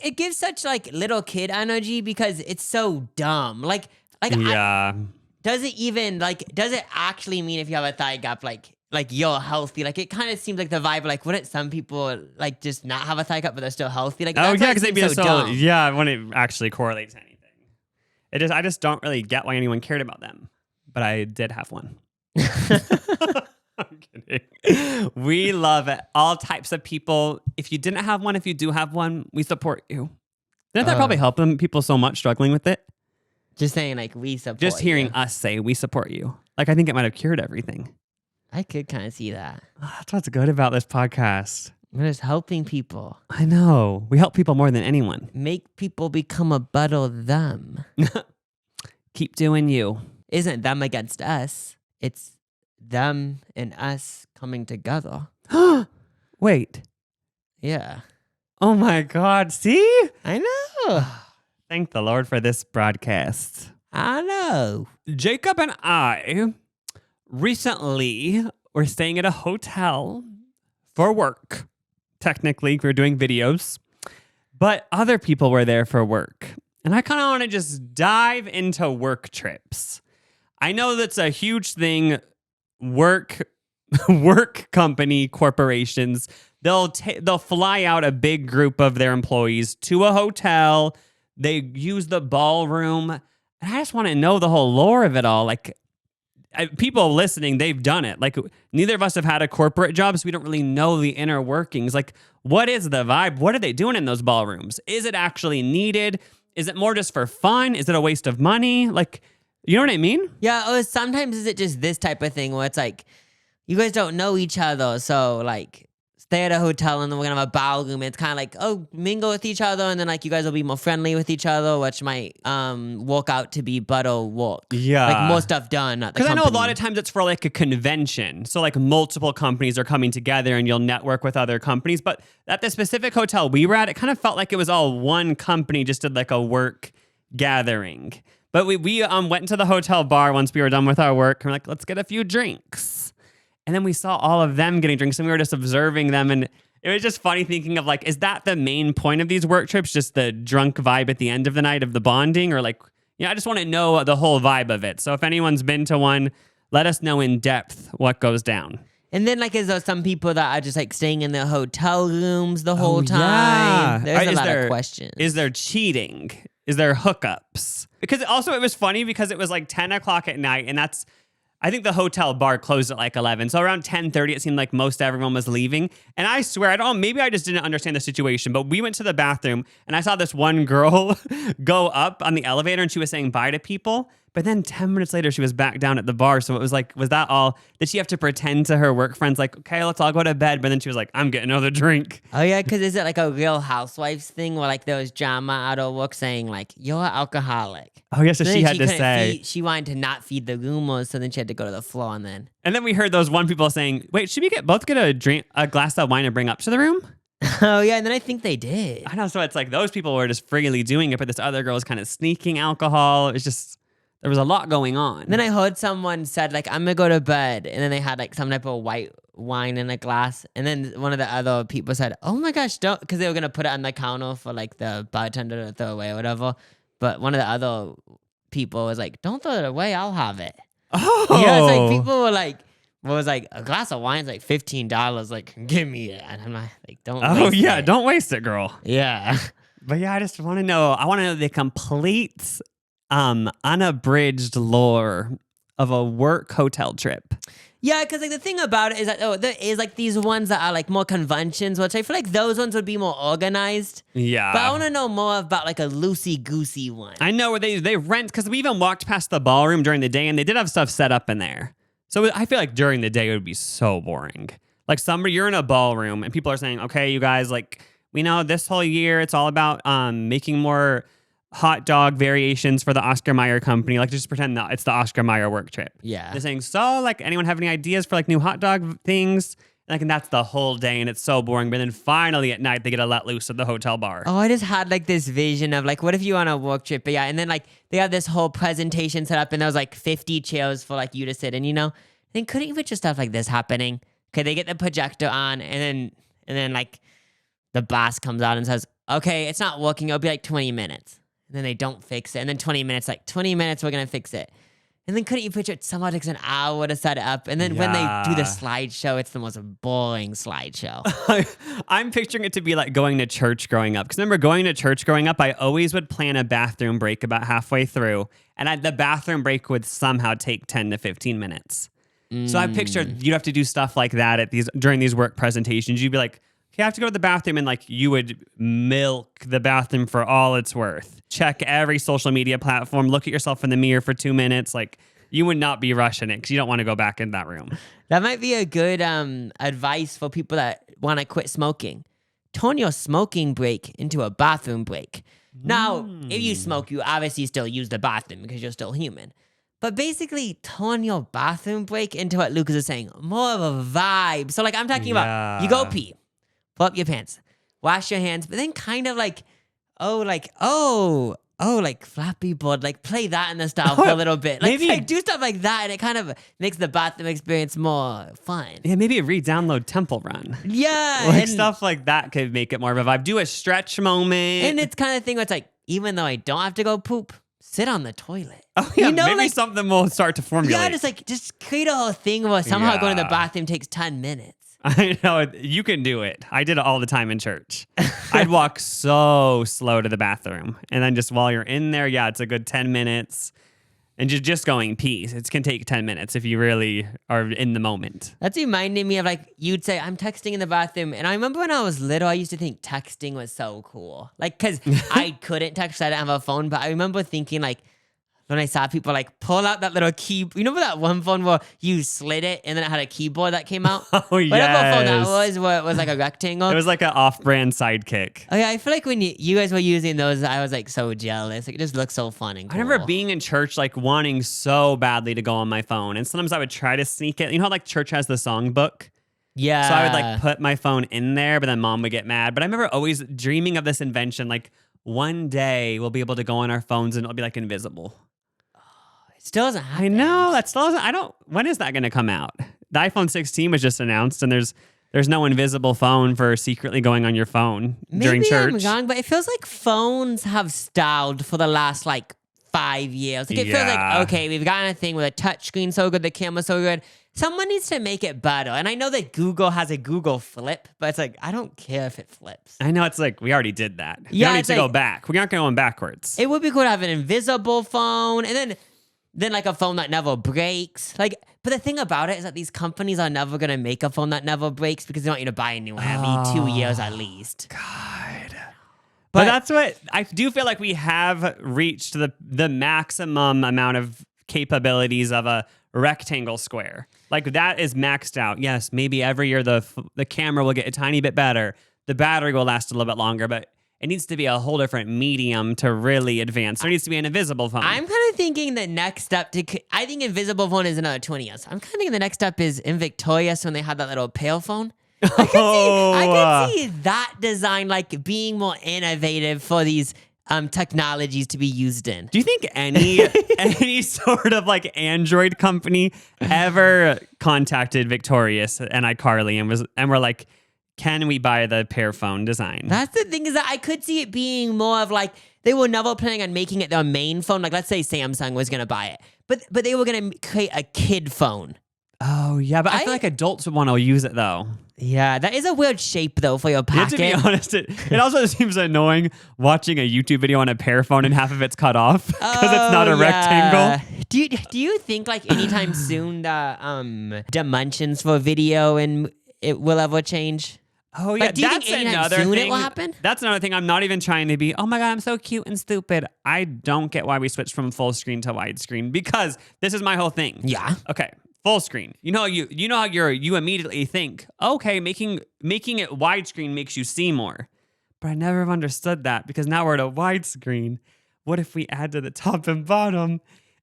it gives such like little kid energy because it's so dumb. Like Yeah. does it actually mean if you have a thigh gap like you're healthy? Like it kind of seems like the vibe like wouldn't some people like just not have a thigh gap but they're still healthy? Like Oh that's yeah, why it because they'd be seems so dumb. yeah, when it actually correlates to anything. I just don't really get why anyone cared about them. But I did have one. I'm kidding. We love it. All types of people. If you didn't have one, if you do have one, we support you. Didn't that probably help them people so much struggling with it? Just saying like we support. Just hearing you. us say we support you. Like I think it might have cured everything. I could kind of see that. That's what's good about this podcast. We're just helping people. I know. We help people more than anyone. Make people become a better them. Keep doing you. Isn't them against us. It's them and us coming together. Wait. Yeah. Oh my God. See? I know. Thank the Lord for this broadcast. I know. Jacob and I recently were staying at a hotel for work. Technically, we were doing videos, but other people were there for work. And I kind of want to just dive into work trips. I know that's a huge thing. Work company corporations, they'll fly out a big group of their employees to a hotel. They use the ballroom. And I just want to know the whole lore of it all. Like people listening, they've done it. Like neither of us have had a corporate job, so we don't really know the inner workings. Like what is the vibe? What are they doing in those ballrooms? Is it actually needed? Is it more just for fun? Is it a waste of money? Like, you know what I mean? Yeah, or sometimes is it just this type of thing where it's like, you guys don't know each other, so like stay at a hotel and then we're gonna have a ballroom. It's kind of like, oh, mingle with each other and then like you guys will be more friendly with each other, which might work out to be better work. Yeah. Like more stuff done at the Because I know a company. lot of times it's for like a convention. So like multiple companies are coming together and you'll network with other companies. But at the specific hotel we were at, it kind of felt like it was all one company just did like a work gathering. But we went into the hotel bar once we were done with our work. And we're like, let's get a few drinks. And then we saw all of them getting drinks and we were just observing them. And it was just funny thinking of like, is that the main point of these work trips? Just the drunk vibe at the end of the night of the bonding? Or like, yeah, I just want to know the whole vibe of it. So if anyone's been to one, let us know in depth what goes down. And then like, is there some people that are just like staying in their hotel rooms the whole Oh, time? yeah. There's a lot of questions. Is there cheating? Is there hookups? Because also it was funny because it was like 10 o'clock at night and I think the hotel bar closed at like 11. So around 10:30, it seemed like most everyone was leaving. And I swear, I don't know, maybe I just didn't understand the situation, but we went to the bathroom and I saw this one girl go up on the elevator and she was saying bye to people. But then 10 minutes later, she was back down at the bar. So it was like, was that all? Did she have to pretend to her work friends like, okay, let's all go to bed? But then she was like, I'm getting another drink. Oh yeah, because is it like a Real Housewives thing where like there was drama out of work saying like, you're an alcoholic? Oh, yeah, so Then she had to couldn't say. she wanted to not feed the rumors, so then she had to go to the floor and then. And then we heard those one people saying, wait, should we both get a glass of wine and bring up to the room? Oh yeah, and then I think they did. I know, so it's like those people were just freely doing it, but this other girl was kind of sneaking alcohol. It was just, there was a lot going on. And then I heard someone said like, I'm gonna go to bed, and then they had like some type of white wine in a glass, and then one of the other people said, oh my gosh, don't, because they were gonna put it on the counter for like the bartender to throw away or whatever. But one of the other people was like, don't throw it away, I'll have it. Oh. Yeah, it's like people were like, what was like, a glass of wine's like $15, like give me it. And I'm like, don't Oh, waste yeah, it. don't waste it, girl. Yeah. But yeah, I just want to know, the complete unabridged lore of a work hotel trip. Yeah, because like the thing about it is that there is like these ones that are like more conventions, which I feel like those ones would be more organized. Yeah. But I want to know more about like a loosey-goosey one. I know where they rent, because we even walked past the ballroom during the day and they did have stuff set up in there. So I feel like during the day it would be so boring. Like you're in a ballroom and people are saying, okay, you guys, like, we know this whole year it's all about making more hot dog variations for the Oscar Mayer company. Like, just pretend that it's the Oscar Mayer work trip. Yeah. They're saying, so, like, anyone have any ideas for, like, new hot dog things? Like, and that's the whole day, and it's so boring. But then finally at night, they get a let loose at the hotel bar. Oh, I just had like this vision of like, what if you on a work trip? But yeah, and then like they have this whole presentation set up, and there was like 50 chairs for like you to sit in, you know? Then couldn't you picture stuff like this happening? Okay, they get the projector on, and then like the boss comes out and says, okay, it's not working. It'll be like 20 minutes. And then they don't fix it. And then 20 minutes, like 20 minutes, we're going to fix it. And then couldn't you picture it? Someone takes an hour to set it up. And then when they do the slideshow, it's the most boring slideshow. I'm picturing it to be like going to church growing up. Because remember, going to church growing up, I always would plan a bathroom break about halfway through. And the bathroom break would somehow take 10 to 15 minutes. So I pictured you'd have to do stuff like that during these work presentations. You'd be like, okay, I have to go to the bathroom, and like you would milk the bathroom for all it's worth. Check every social media platform, look at yourself in the mirror for 2 minutes. Like, you would not be rushing it because you don't want to go back in that room. That might be a good advice for people that want to quit smoking. Turn your smoking break into a bathroom break. Now, if you smoke, you obviously still use the bathroom because you're still human. But basically, turn your bathroom break into what Lucas is saying, more of a vibe. So like I'm talking about, you go pee. Pull up your pants, wash your hands, but then kind of like Flappy Bird, like play that in the style for a little bit. Like, maybe do stuff like that, and it kind of makes the bathroom experience more fun. Yeah, maybe re-download Temple Run. Yeah. Like stuff like that could make it more of a vibe. Do a stretch moment. And it's kind of thing where it's like, even though I don't have to go poop, sit on the toilet. Oh yeah, you know, maybe like, something will start to formulate. Yeah, just create a whole thing where somehow going to the bathroom takes 10 minutes. I know, you can do it. I did it all the time in church. I'd walk so slow to the bathroom. And then just while you're in there, it's a good 10 minutes. And just going pee. It can take 10 minutes if you really are in the moment. That's reminding me of like, you'd say, I'm texting in the bathroom. And I remember when I was little, I used to think texting was so cool. Like, because I couldn't text, I didn't have a phone. But I remember thinking like, when I saw people like pull out that little key, you remember that one phone where you slid it and then it had a keyboard that came out? Oh, yes. Whatever phone that was, where it was like a rectangle. It was like an off-brand sidekick. Oh yeah, I feel like when you guys were using those, I was like so jealous. Like, it just looked so fun and cool. I remember being in church, like wanting so badly to go on my phone. And sometimes I would try to sneak it. You know how like church has the songbook? Yeah. So I would like put my phone in there, but then mom would get mad. But I remember always dreaming of this invention. Like, one day we'll be able to go on our phones and it'll be like invisible. Still doesn't happen. I know, that still doesn't. When is that going to come out? The iPhone 16 was just announced, and there's no invisible phone for secretly going on your phone during church. Maybe I'm wrong, but it feels like phones have stalled for the last like 5 years. Like, it feels like, okay, we've gotten a thing with a touchscreen so good, the camera's so good. Someone needs to make it better. And I know that Google has a Google Flip, but it's like, I don't care if it flips. I know, it's like, we already did that. We Yeah, don't need it's to go like- back. We aren't going backwards. It would be cool to have an invisible phone, and then like a phone that never breaks. Like, but the thing about it is that these companies are never gonna make a phone that never breaks because they want you to buy a new one every 2 years at least. God. But that's what I do feel like we have reached the maximum amount of capabilities of a rectangle square. Like, that is maxed out. Yes, maybe every year the camera will get a tiny bit better. The battery will last a little bit longer, but it needs to be a whole different medium to really advance. There needs to be an invisible phone. I'm kind of thinking the next step I think invisible phone is another 20 years. I'm kind of thinking the next step is in Victorious when they had that little pale phone. I could see that design like being more innovative for these technologies to be used in. Do you think any sort of like Android company ever contacted Victorious and iCarly and were like, can we buy the pear phone design? That's the thing, is that I could see it being more of like, they were never planning on making it their main phone. Like, let's say Samsung was going to buy it, but they were going to create a kid phone. Oh, yeah, but I feel like adults would want to use it, though. Yeah, that is a weird shape, though, for your pocket. To be honest, it also seems annoying watching a YouTube video on a pear phone and half of it's cut off because it's not a rectangle. Do you think, like, anytime soon the dimensions for video and it will ever change? Oh, yeah, like, do you think anytime soon it will happen? That's another thing. I'm not even trying to be, oh my God, I'm so cute and stupid. I don't get why we switched from full screen to widescreen, because this is my whole thing. Yeah. Okay, full screen. You know how you immediately think, okay, making it widescreen makes you see more. But I never have understood that, because now we're at a widescreen, what if we add to the top and bottom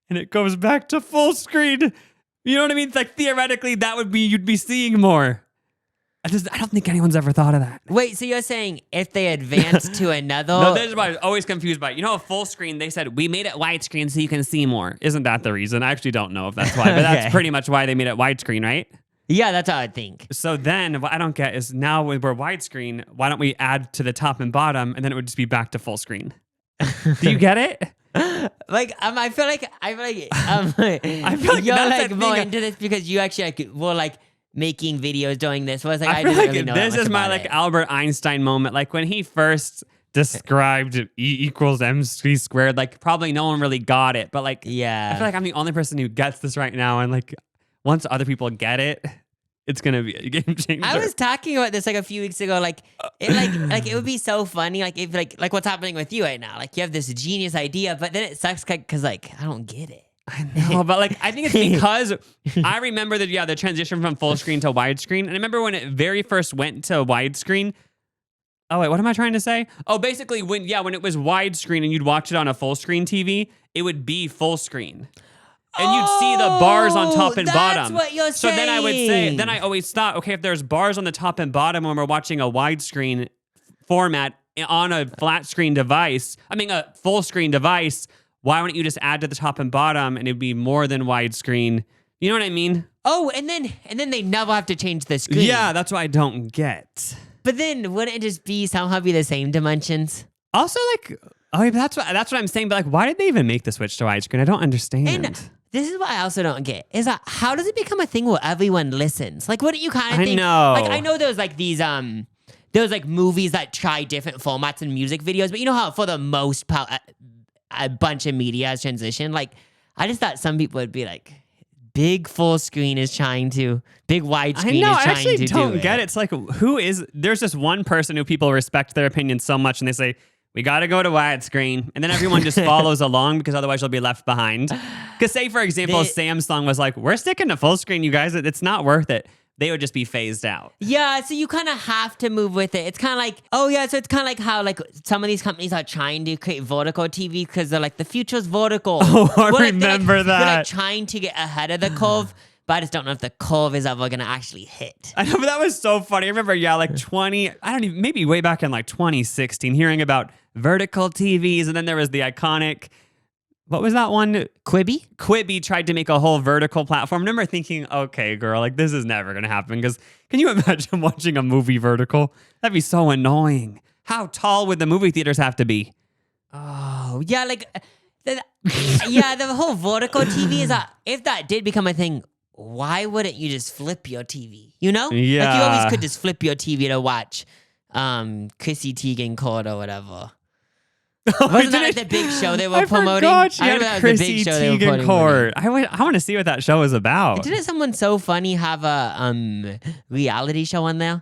and it goes back to full screen? You know what I mean? It's like theoretically that would be, you'd be seeing more. I don't think anyone's ever thought of that. Wait, so you're saying if they advance to another? No, this is what I was always confused by. You know, a full screen, they said, we made it widescreen so you can see more. Isn't that the reason? I actually don't know if that's why, but Okay. that's pretty much why they made it widescreen, right? Yeah, that's how I think. So then what I don't get is now when we're widescreen, why don't we add to the top and bottom and then it would just be back to full screen? Do you get it? Like I feel like I feel like you're that's like the more thing. into this because you actually like were like making videos doing this. Whereas like I I feel didn't like really know this that much is my about like it. Albert Einstein moment. Like when he first described E equals MC squared, like probably no one really got it. But like, Yeah. I feel like I'm the only person who gets this right now. And like once other people get it, it's going to be a game changer. I was talking about this like a few weeks ago. Like it would be so funny. Like if like what's happening with you right now. Like you have this genius idea, but then it sucks because like I don't get it. I know, but like I think it's because I remember that the transition from full screen to widescreen. And I remember when it very first went to widescreen. Oh wait, what am I trying to say? Oh, basically when it was widescreen and you'd watch it on a full screen TV, it would be full screen. And you'd see the bars on top and bottom. That's what you're So saying. then I would say, then I always thought, okay, if there's bars on the top and bottom when we're watching a widescreen format on a flat screen device, a full screen device, why wouldn't you just add to the top and bottom and it'd be more than widescreen? You know what I mean? Oh, and then they never have to change the screen. Yeah, that's what I don't get. But then wouldn't it just somehow be the same dimensions? Also, like, oh, yeah, that's what I'm saying. But like, why did they even make the switch to widescreen? I don't understand. And this is what I also don't get is that how does it become a thing where everyone listens? Like, wouldn't you kind of I think? know. Like, I know there's like these there's like movies that try different formats and music videos, but you know how for the most part a bunch of media has transitioned. Like, I just thought some people would be like, big full screen is trying to, big widescreen is trying to do it. I actually don't get it. It's like, there's just one person who people respect their opinion so much and they say, we got to go to widescreen. And then everyone just follows along because otherwise you'll be left behind. Because say, for example, Samsung was like, we're sticking to full screen, you guys. It's not worth it. They would just be phased out. Yeah, so you kind of have to move with it. It's kind of like, so it's kind of like how like some of these companies are trying to create vertical TV because they're like, the future's vertical. Oh, I Well, remember They're like that. trying to get ahead of the curve, but I just don't know if the curve is ever going to actually hit. I know, but that was so funny. I remember, maybe way back in like 2016, hearing about vertical TVs. And then there was the iconic, what was that one? Quibi? Quibi tried to make a whole vertical platform. I remember thinking, okay, girl, like this is never going to happen. Because can you imagine watching a movie vertical? That'd be so annoying. How tall would the movie theaters have to be? Oh, yeah, like, the whole vertical TV is that if that did become a thing, why wouldn't you just flip your TV? You know? Like you Yeah. always could just flip your TV to watch Chrissy Teigen Court or whatever. Wasn't that like the big show they were promoting? Forgot she I had remember that was the Chrissy big show they were Teigen promoting. Court. I want to see what that show is about. Didn't someone so funny have a reality show on there?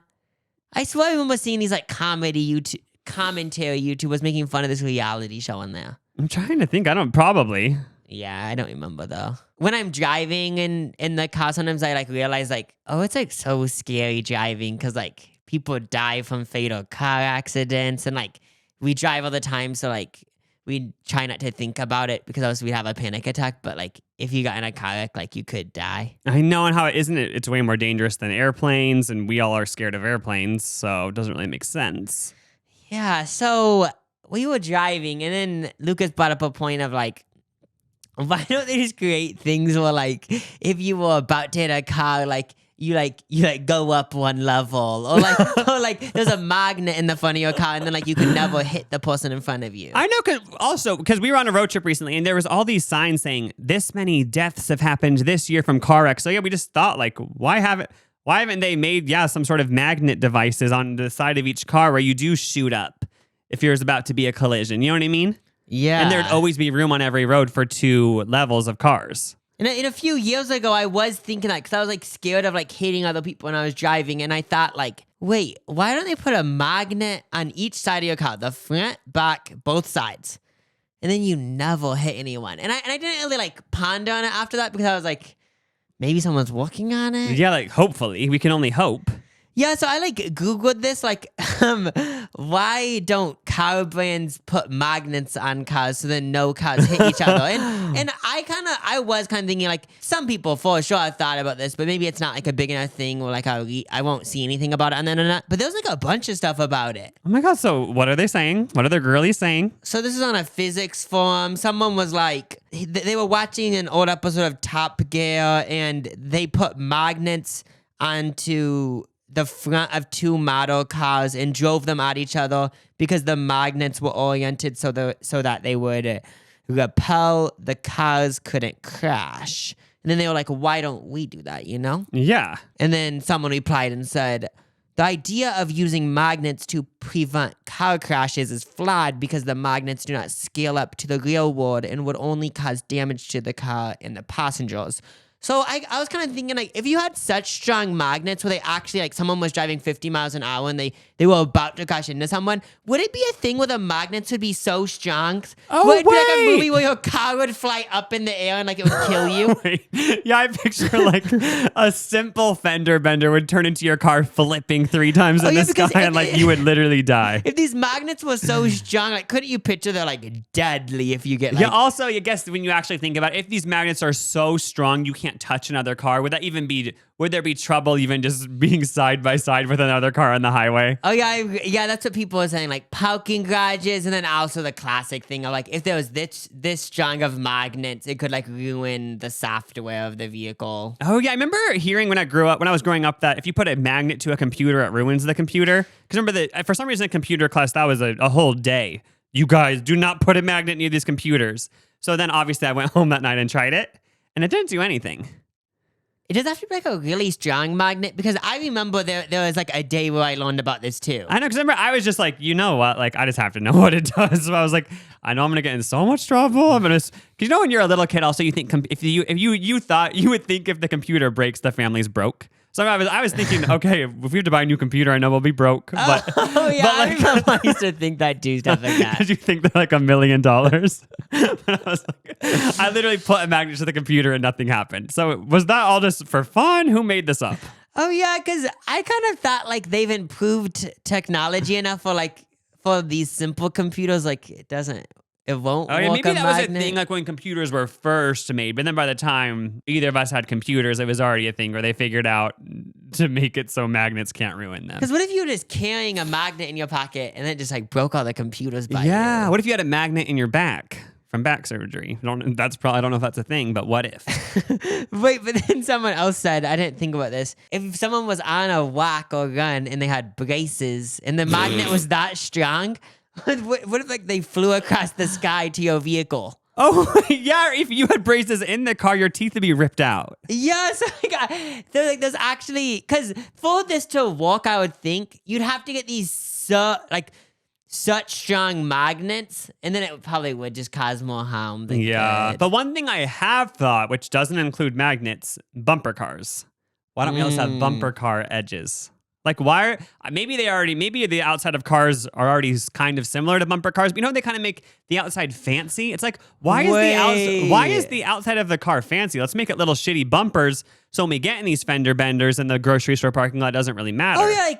I swear I remember seeing these like commentary YouTubers making fun of this reality show on there. I'm trying to think. Probably. Yeah, I don't remember though. When I'm driving in the car, sometimes I like realize like, oh, it's like so scary driving because like people die from fatal car accidents and like we drive all the time, so like we try not to think about it because else we'd have a panic attack. But like if you got in a car wreck, like you could die. I know, and how isn't it? It's way more dangerous than airplanes, and we all are scared of airplanes, so it doesn't really make sense. Yeah, so we were driving, and then Lucas brought up a point of like, why don't they just create things where like if you were about to hit a car, like you go up one level, or like there's a magnet in the front of your car, and then like you can never hit the person in front of you. I know, because we were on a road trip recently, and there was all these signs saying this many deaths have happened this year from car wrecks. So yeah, we just thought like, why haven't they made some sort of magnet devices on the side of each car where you do shoot up if there's about to be a collision? You know what I mean? Yeah. And there'd always be room on every road for 2 levels of cars. And a few years ago, I was thinking that because I was like scared of like hitting other people when I was driving, and I thought like, wait, why don't they put a magnet on each side of your car, the front, back, both sides, and then you never hit anyone? And I didn't really like ponder on it after that because I was like, maybe someone's working on it. Yeah, like hopefully we can only hope. Yeah, so I Googled this, why don't car brands put magnets on cars so then no cars hit each other? And I was kind of thinking some people for sure have thought about this, but maybe it's not a big enough thing or I won't see anything about it on the internet. But there's a bunch of stuff about it. Oh my God. So what are they saying? What are the girlies saying? So this is on a physics forum. Someone was they were watching an old episode of Top Gear and they put magnets onto the front of two model cars and drove them at each other because the magnets were oriented so that they would repel, the cars couldn't crash. And then they were like, why don't we do that, Yeah. And then someone replied and said, the idea of using magnets to prevent car crashes is flawed because the magnets do not scale up to the real world and would only cause damage to the car and the passengers. So I was kind of thinking, if you had such strong magnets where they actually, someone was driving 50 miles an hour and they were about to crash into someone, would it be a thing where the magnets would be so strong? Oh, would it be wait. a movie where your car would fly up in the air and it would kill you? Wait. Yeah, I picture a simple fender bender would turn into your car flipping 3 times in the sky and you would literally die. If these magnets were so strong, couldn't you picture they're deadly if you get Yeah, also, I guess when you actually think about it, if these magnets are so strong you can't touch another car, would there be trouble even just being side by side with another car on the highway? Oh yeah, that's what people are saying, parking garages, and then also the classic thing of if there was this strong of magnets, it could ruin the software of the vehicle. Oh yeah, I remember hearing when I was growing up that if you put a magnet to a computer, it ruins the computer. Because remember that for some reason in computer class that was a whole day. You guys do not put a magnet near these computers. So then obviously I went home that night and tried it, and it didn't do anything. It does have to be a really strong magnet because I remember there was a day where I learned about this too. I know, because remember I was just you know what, I just have to know what it does. So I was I know I'm gonna get in so much trouble. I'm gonna, because when you're a little kid, also you think if you thought you would think if the computer breaks, the family's broke. So I was thinking, okay, if we have to buy a new computer, I know we'll be broke. But I remember I used to think that too, stuff like that. Did you think they're $1 million? But I literally put a magnet to the computer and nothing happened. So was that all just for fun? Who made this up? Oh yeah, because I kind of thought they've improved technology enough for these simple computers, it won't. Oh yeah, work maybe that was a magnet. thing when computers were first made, but then by the time either of us had computers, it was already a thing where they figured out to make it so magnets can't ruin them. Because what if you were just carrying a magnet in your pocket and then it just broke all the computers by Yeah, you? what if you had a magnet in your back from back surgery? I don't know if that's a thing, but what if? Wait, but then someone else said, I didn't think about this. If someone was on a walk or run and they had braces and the magnet was that strong, what if they flew across the sky to your vehicle? Oh, yeah, if you had braces in the car, your teeth would be ripped out. Yes, there's actually, because for this to work, I would think you'd have to get these such strong magnets, and then it probably would just cause more harm than good. But one thing I have thought, which doesn't include magnets, bumper cars. Why don't we also have bumper car edges? Maybe the outside of cars are already kind of similar to bumper cars, but they kind of make the outside fancy. It's why is the outside of the car fancy? Let's make it little shitty bumpers so when we get in these fender benders in the grocery store parking lot, it doesn't really matter. Oh yeah,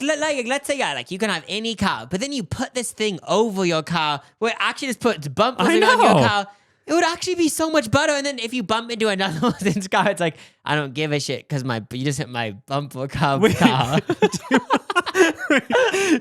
let's say you can have any car, but then you put this thing over your car where it actually just puts bumpers on your car. It would actually be so much better. And then if you bump into another person's car, it's I don't give a shit because you just hit my bumper car. Do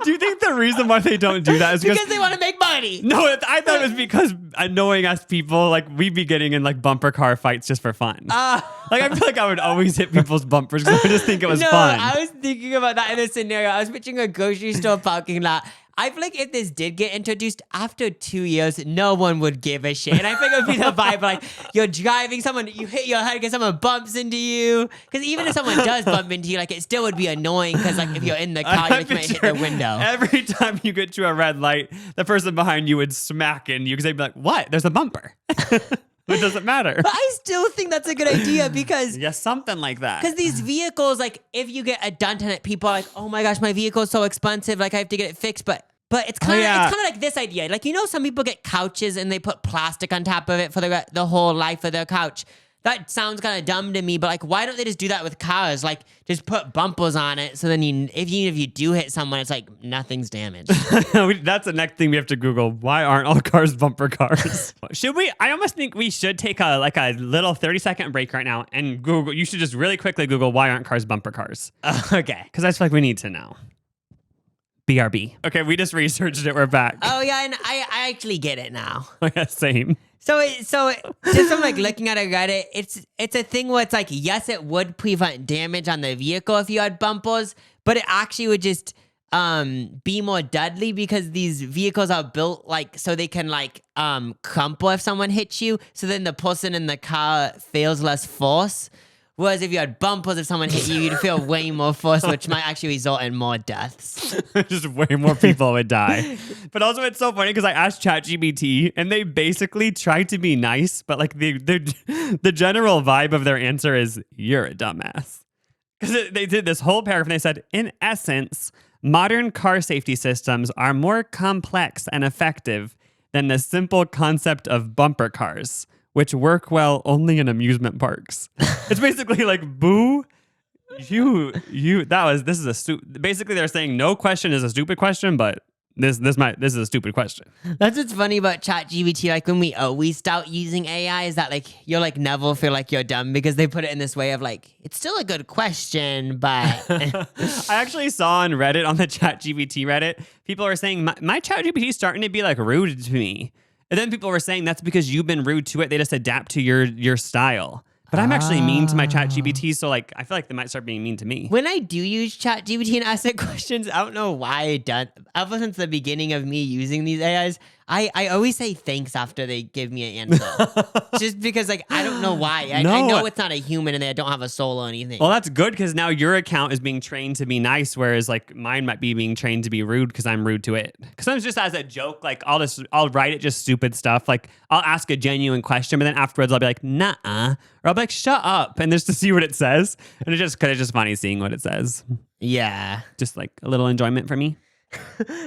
you think the reason why they don't do that is because they want to make money? No, I thought it was because knowing us people, we'd be getting in bumper car fights just for fun. I feel I would always hit people's bumpers because I would just think it was fun. I was thinking about that in a scenario. I was picturing a grocery store parking lot. I feel if this did get introduced after 2 years, no one would give a shit. And I think it would be the vibe you're driving, you hit your head because someone bumps into you. Because even if someone does bump into you, it still would be annoing because if you're in the car, you might hit the window. Every time you get to a red light, the person behind you would smack into you because they'd be like, what? There's a bumper. It doesn't matter. But I still think that's a good idea because... yeah, something like that. Because these vehicles, if you get a dent on it, people are oh my gosh, my vehicle is so expensive, I have to get it fixed. But it's kind of like this idea. Some people get couches and they put plastic on top of it for the whole life of their couch. that sounds kind of dumb to me, but like, why don't they just do that with cars? Like, just put bumpers on it, so then if you do hit someone, it's like nothing's damaged. That's the next thing we have to Google. Why aren't all cars bumper cars? Should we? I almost think we should take a little 30-second break right now and Google. You should just really quickly Google why aren't cars bumper cars? Okay. Because I feel like we need to know. BRB. Okay, we just researched it. We're back. Oh yeah, and I actually get it now. Same. So just from like looking at a Reddit, it's a thing where it's like, yes, it would prevent damage on the vehicle if you had bumpers, but it actually would just be more deadly because these vehicles are built like so they can like crumple if someone hits you. So then the person in the car feels less force. Whereas if you had bumpers, if someone hit you, you'd feel way more force, which might actually result in more deaths. Just way more people would die. But also, it's so funny because I asked ChatGPT, and they basically tried to be nice, but like the general vibe of their answer is, "You're a dumbass." Because they did this whole paragraph, and they said, in essence, modern car safety systems are more complex and effective than the simple concept of bumper cars, which work well only in amusement parks. It's basically like, boo, this is basically they're saying no question is a stupid question, but this is a stupid question. That's what's funny about ChatGPT. Like when we always start using AI, is that like you'll like never feel like you're dumb because they put it in this way of like, it's still a good question, but I actually saw on Reddit, on the ChatGPT Reddit, people are saying my ChatGPT is starting to be like rude to me. And then people were saying that's because you've been rude to it. They just adapt to your style. But I'm actually mean to my ChatGPT, so like I feel like they might start being mean to me. When I do use ChatGPT and ask it questions, I don't know why I done. Ever since the beginning of me using these AIs, I always say thanks after they give me an answer. Just because like I don't know why. I know it's not a human and they don't have a soul or anything. Well, that's good because now your account is being trained to be nice, whereas like mine might be being trained to be rude because I'm rude to it. Because sometimes just as a joke, like I'll write it just stupid stuff. Like I'll ask a genuine question, but then afterwards I'll be like, nah. Or I'll be like, shut up, and just to see what it says. And it's just funny seeing what it says. Yeah. Just like a little enjoyment for me.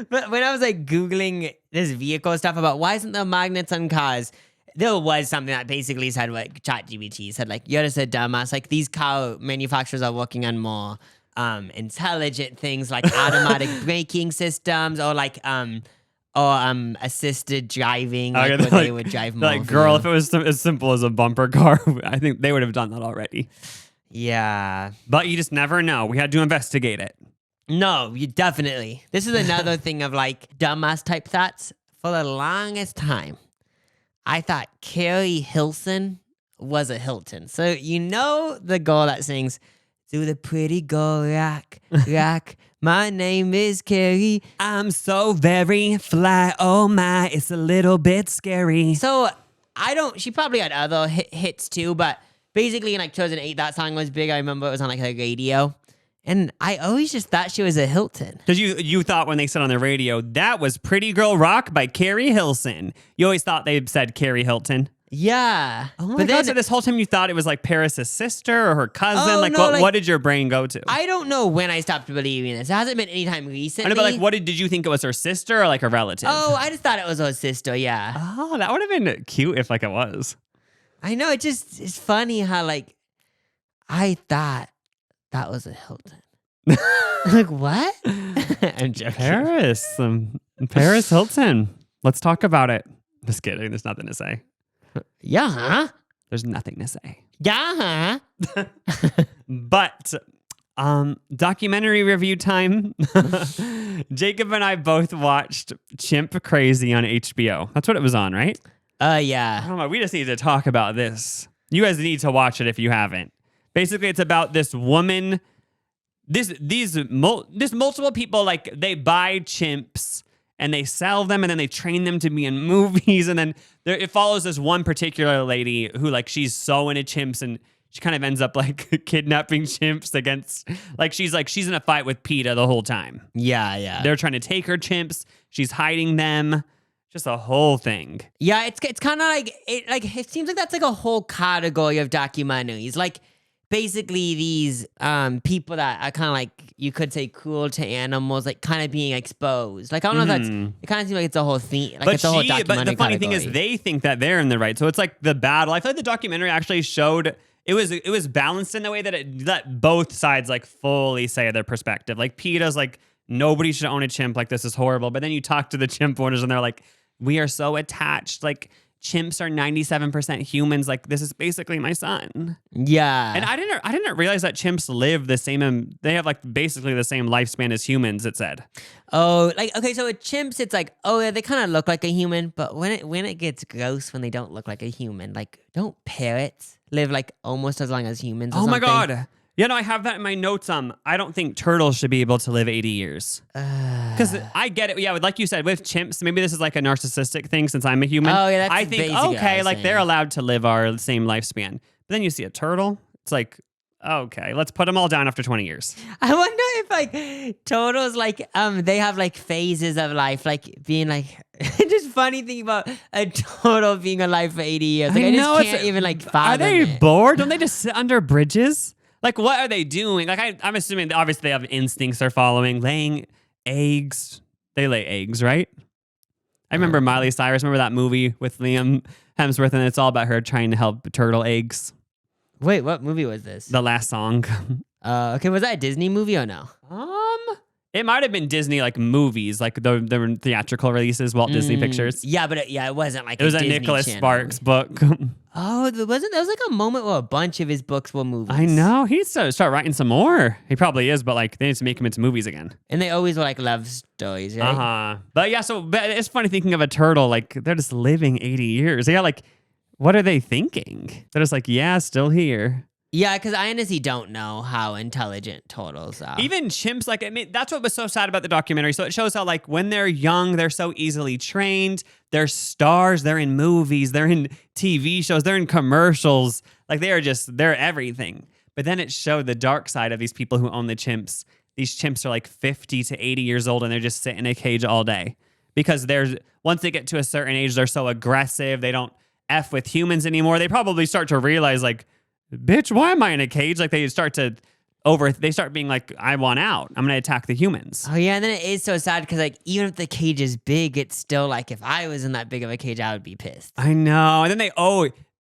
But when I was like Googling this vehicle stuff about why isn't there magnets on cars, there was something that basically said what ChatGPT said, like, you're just a dumbass. Like these car manufacturers are working on more intelligent things like automatic braking systems or like assisted driving, like where they would drive more. Like, girl, if it was as simple as a bumper car, I think they would have done that already. Yeah. But you just never know. We had to investigate it. No, you definitely. This is another thing of like dumbass type thoughts. For the longest time, I thought Carrie Hilson was a Hilton. So you know the girl that sings, "Do the pretty girl rock, rock. My name is Carrie. I'm so very fly. Oh my, it's a little bit scary." So she probably had other hits too, but basically in like 2008, that song was big. I remember it was on like the radio. And I always just thought she was a Hilton. Because you thought when they said on the radio, that was Pretty Girl Rock by Carrie Hilson. You always thought they said Carrie Hilton. Yeah. Oh my God, so this whole time you thought it was like Paris' sister or her cousin? What did your brain go to? I don't know when I stopped believing this. It hasn't been any time recently. I know, but like, did you think it was her sister or like a relative? Oh, I just thought it was her sister, yeah. Oh, that would have been cute if like it was. I know, it's funny how like, I thought that was a Hilton. Like, what? I'm joking. Paris Hilton. Let's talk about it. Just kidding. There's nothing to say. Yeah, huh? There's nothing to say. Yeah, huh? But documentary review time. Jacob and I both watched Chimp Crazy on HBO. That's what it was on, right? Yeah. I don't know. We just need to talk about this. You guys need to watch it if you haven't. Basically, it's about this woman. This multiple people, like, they buy chimps and they sell them and then they train them to be in movies. And then it follows this one particular lady who, like, she's so into chimps and she kind of ends up like kidnapping chimps against, like, she's in a fight with PETA the whole time. Yeah. They're trying to take her chimps. She's hiding them. Just a whole thing. Yeah, it's kind of like it seems like that's like a whole category of documentaries. Like, basically these people that are kind of like, you could say, cruel to animals, like kind of being exposed. Like I don't know if that's, it kind of seems like it's a whole theme, like it's a whole documentary. But the funny thing is, they think that they're in the right. So it's like the battle. I feel like the documentary actually showed it was balanced in the way that it let both sides like fully say their perspective. Like PETA's like, nobody should own a chimp. Like this is horrible. But then you talk to the chimp owners and they're like, we are so attached. Like chimps are 97% humans. Like this is basically my son. Yeah. And I didn't realize that chimps live the same. They have like basically the same lifespan as humans. It said. Oh, like okay. So with chimps, it's like, oh yeah, they kind of look like a human, but when it gets gross when they don't look like a human, like don't parrots live like almost as long as humans? Or Oh my something? God. Yeah, no, I have that in my notes. I don't think turtles should be able to live 80 years. Because I get it. Yeah, like you said, with chimps, maybe this is like a narcissistic thing since I'm a human. Oh, yeah, that's I think, basically what I okay, was like they're saying. allowed to live our same lifespan. But then you see a turtle, it's like, okay, let's put them all down after 20 years. I wonder if like turtles like they have like phases of life, like being like just funny thing about a turtle being alive for 80 years. Like I just can't even like fathom Are they it. bored? Don't they just sit under bridges? Like, what are they doing? Like, I'm assuming, obviously, they have instincts they're following. Laying eggs. They lay eggs, right? I remember Miley Cyrus. Remember that movie with Liam Hemsworth? And it's all about her trying to help turtle eggs. Wait, what movie was this? The last song. Okay, was that a Disney movie or no? It might have been Disney, like, movies. Like, the theatrical releases, Walt Disney Pictures. Yeah, but it wasn't like It was a Disney Nicholas Channel Sparks book. Oh, there was like a moment where a bunch of his books were movies. I know. He needs to start writing some more. He probably is, but, like, they need to make him into movies again. And they always were like love stories, right? But yeah, but it's funny thinking of a turtle, like they're just living 80 years. Yeah, like what are they thinking? They're just like, yeah, still here. Yeah, because I honestly don't know how intelligent turtles are. Even chimps, like, I mean, that's what was so sad about the documentary. So it shows how, like, when they're young, they're so easily trained. They're stars. They're in movies. They're in TV shows. They're in commercials. Like, they're everything. But then it showed the dark side of these people who own the chimps. These chimps are like 50 to 80 years old and they're just sitting in a cage all day. Because once they get to a certain age, they're so aggressive. They don't F with humans anymore. They probably start to realize, like, bitch, why am I in a cage? Like they start being like, I want out. I'm going to attack the humans. Oh yeah, and then it is so sad because like even if the cage is big, it's still like if I was in that big of a cage, I would be pissed. I know. And then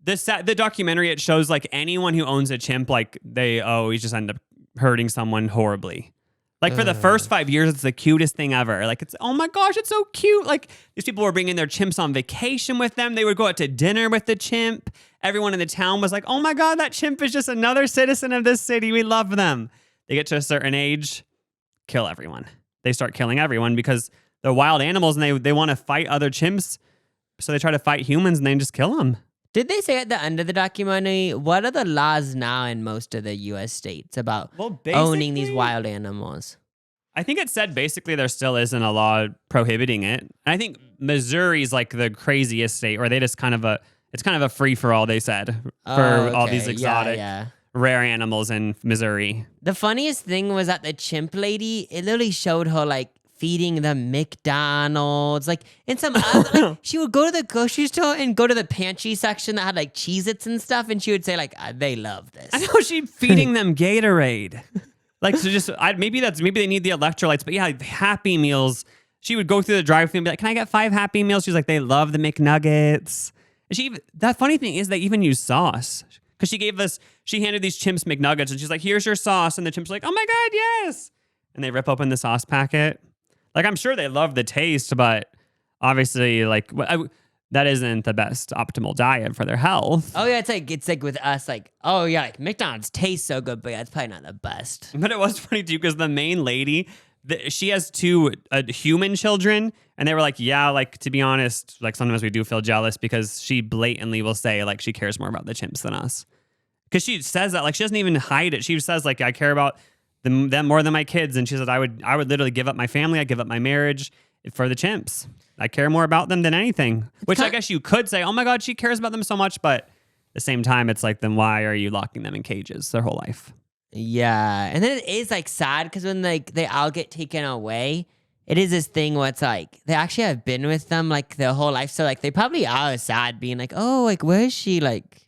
the documentary, it shows like anyone who owns a chimp, like they always just end up hurting someone horribly. Like for the first 5 years, it's the cutest thing ever. Like it's, oh my gosh, it's so cute. Like these people were bringing their chimps on vacation with them. They would go out to dinner with the chimp. Everyone in the town was like, oh my God, that chimp is just another citizen of this city. We love them. They get to a certain age, kill everyone. They start killing everyone because they're wild animals and they want to fight other chimps. So they try to fight humans and they just kill them. Did they say at the end of the documentary, what are the laws now in most of the U.S. states about owning these wild animals? I think it said basically there still isn't a law prohibiting it. And I think Missouri's like the craziest state where they just it's kind of a free for all, they said, for all these exotic, rare animals in Missouri. The funniest thing was that the chimp lady, it literally showed her like feeding them McDonald's, like in some other, like, she would go to the grocery store and go to the pantry section that had like Cheez-Its and stuff, and she would say like, they love this. I know, she's feeding them Gatorade. Like, so maybe they need the electrolytes, but yeah, Happy Meals. She would go through the drive-thru and be like, can I get 5 Happy Meals? She's like, they love the McNuggets. And that funny thing is they even use sauce. Because she handed these chimps McNuggets and she's like, here's your sauce. And the chimps are like, oh my God, yes. And they rip open the sauce packet. Like, I'm sure they love the taste, but obviously, like, that isn't the best optimal diet for their health. Oh yeah, it's like with us, like, oh yeah, like McDonald's tastes so good, but yeah, it's probably not the best. But it was funny too, because the main lady, she has 2 human children, and they were like, yeah, like, to be honest, like, sometimes we do feel jealous because she blatantly will say, like, she cares more about the chimps than us. Because she says that, like, she doesn't even hide it. She says, like, I care about them more than my kids. And she says, I would literally give up my family. I'd give up my marriage for the chimps. I care more about them than anything. Which I guess you could say, oh my God, she cares about them so much. But at the same time, it's like, then why are you locking them in cages their whole life? Yeah. And then it is like sad because when like they all get taken away, it is this thing where it's like they actually have been with them like their whole life. So like they probably are sad being like, oh, like, where is she? Like,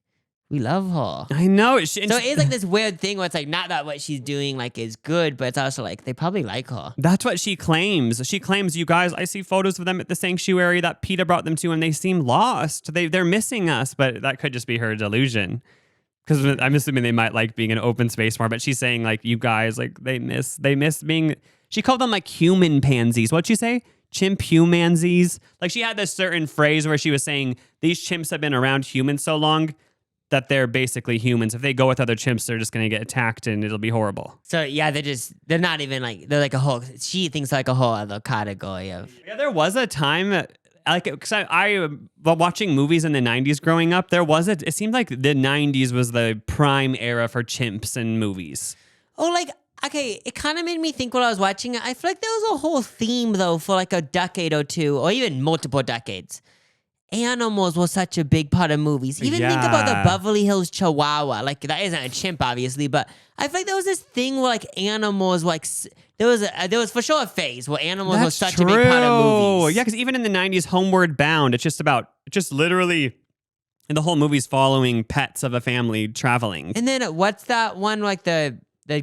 we love her. I know. So it is like this weird thing where it's like not that what she's doing like is good, but it's also like they probably like her. That's what she claims. She claims, you guys, I see photos of them at the sanctuary that PETA brought them to, and they seem lost. They're missing us, but that could just be her delusion. Because I'm assuming they might like being in an open space more, but she's saying like, you guys, like they miss being, she called them like human pansies. What'd she say? Chimp humansies. Like she had this certain phrase where she was saying these chimps have been around humans so long that they're basically humans. If they go with other chimps, they're just going to get attacked and it'll be horrible. So yeah, they're not even like, they're like a whole, she thinks like a whole other category of. Yeah, there was a time, like, because I watching movies in the 90s growing up, it seemed like the 90s was the prime era for chimps in movies. Oh, like, okay, it kind of made me think while I was watching it. I feel like there was a whole theme though for like a decade or two, or even multiple decades. Animals were such a big part of movies. Even think about the Beverly Hills Chihuahua. Like that isn't a chimp, obviously, but I feel like there was this thing where like animals, like there was for sure a phase where animals were such a big part of movies. Yeah, because even in the 90s, Homeward Bound, it's just literally, and the whole movie's following pets of a family traveling. And then what's that one like the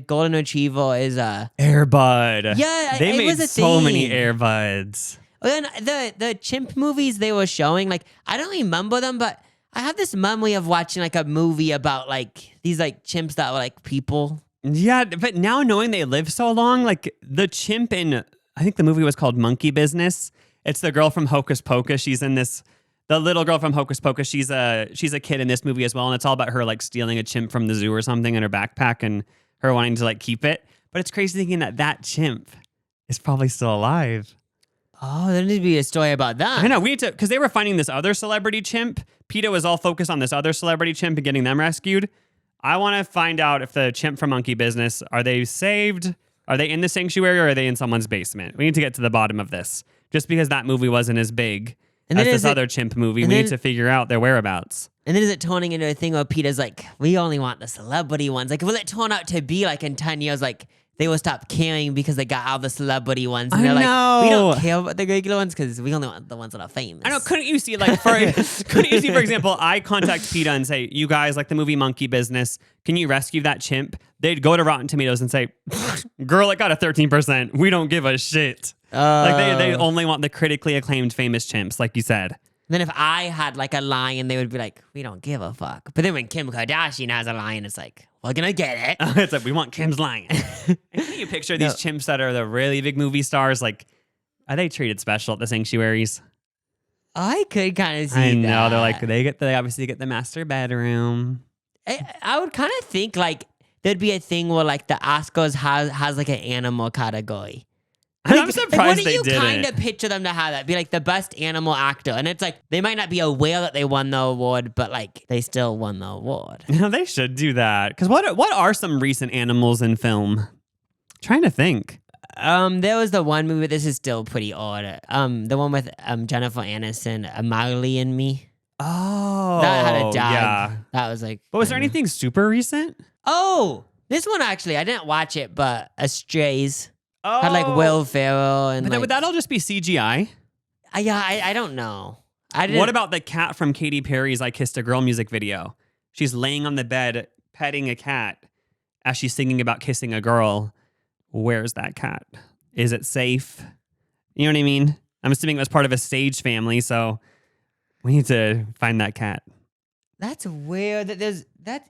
golden retriever is Air Bud. Yeah, they it made was a so many thing. Air Buds. And the chimp movies they were showing, like I don't remember them, but I have this memory of watching like a movie about like these like chimps that were like people. Yeah, but now knowing they live so long, like the chimp in, I think the movie was called Monkey Business. It's the girl from Hocus Pocus. She's in this, the little girl from Hocus Pocus. She's a kid in this movie as well, and it's all about her like stealing a chimp from the zoo or something in her backpack and her wanting to like keep it. But it's crazy thinking that chimp is probably still alive. Oh, there needs to be a story about that. I know, we need to, because they were finding this other celebrity chimp. PETA was all focused on this other celebrity chimp and getting them rescued. I want to find out if the chimp from Monkey Business, are they saved? Are they in the sanctuary or are they in someone's basement? We need to get to the bottom of this. Just because that movie wasn't as big as this other chimp movie, we need to figure out their whereabouts. And then is it turning into a thing where PETA's like, we only want the celebrity ones? Like, will it turn out to be like in 10 years, like, they will stop caring because they got all the celebrity ones. And they're like, we don't care about the regular ones because we only want the ones that are famous. I know. Couldn't you see, for example, I contact PETA and say, you guys, like the movie Monkey Business, can you rescue that chimp? They'd go to Rotten Tomatoes and say, girl, it got a 13%. We don't give a shit. Like they only want the critically acclaimed famous chimps, like you said. Then if I had like a lion, they would be like, we don't give a fuck. But then when Kim Kardashian has a lion, it's like, we're gonna get it. It's like, we want Kim's lion. And can you picture these chimps that are the really big movie stars? Like, are they treated special at the sanctuaries? I could kind of see I know, that. they're like, they obviously get the master bedroom. I would kind of think like there'd be a thing where like the Oscars has like an animal category. I'm surprised they didn't. What do you kind of picture them to have that? Be like the best animal actor. And it's like, they might not be aware that they won the award, but like, they still won the award. You know, they should do that. Because what are some recent animals in film? Trying to think. There was the one movie, this is still pretty odd. The one with Jennifer Aniston, Marley and Me. Oh. That had a dog. Yeah. That was like... But was there anything super recent? Oh! This one actually, I didn't watch it, but Strays. Oh. Had like Will Ferrell and but like... would that all just be CGI? I don't know. What about the cat from Katy Perry's I Kissed a Girl music video? She's laying on the bed petting a cat as she's singing about kissing a girl. Where's that cat? Is it safe? You know what I mean? I'm assuming it was part of a stage family, so we need to find that cat. That's weird.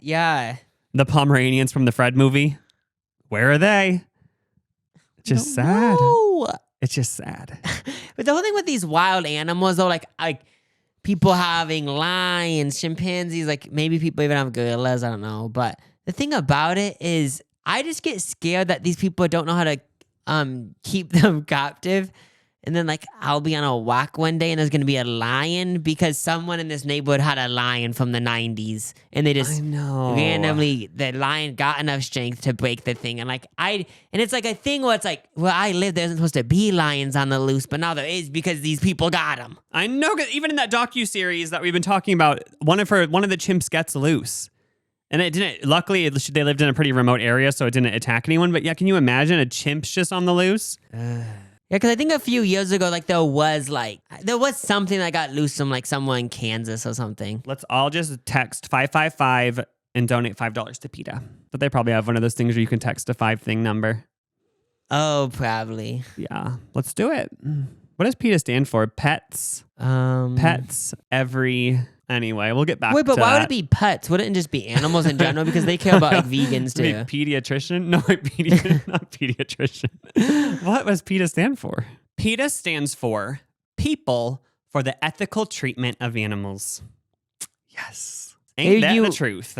Yeah. The Pomeranians from the Fred movie. Where are they? Just sad. It's just sad. But the whole thing with these wild animals, though, like people having lions, chimpanzees, like maybe people even have gorillas, I don't know. But the thing about it is I just get scared that these people don't know how to keep them captive. And then like I'll be on a walk one day and there's going to be a lion because someone in this neighborhood had a lion from the 90s. And they just randomly, the lion got enough strength to break the thing. And it's like a thing where it's like, where I live, there isn't supposed to be lions on the loose, but now there is because these people got them. I know, 'cause even in that docuseries that we've been talking about, one of the chimps gets loose. And it didn't, luckily they lived in a pretty remote area, so it didn't attack anyone. But yeah, can you imagine a chimp's just on the loose? Yeah, because I think a few years ago, like there was something that got loose from like somewhere in Kansas or something. Let's all just text 555 and donate $5 to PETA. But they probably have one of those things where you can text a 5-thing number. Oh, probably. Yeah, let's do it. What does PETA stand for? Pets. Pets every. Anyway, we'll get back. Wait, but to why that. would it be pets? Wouldn't it just be animals in general? Because they care about like vegans too. Pediatrician? No, not pediatrician. What does PETA stand for? PETA stands for People for the Ethical Treatment of Animals. Yes. Ain't that the truth?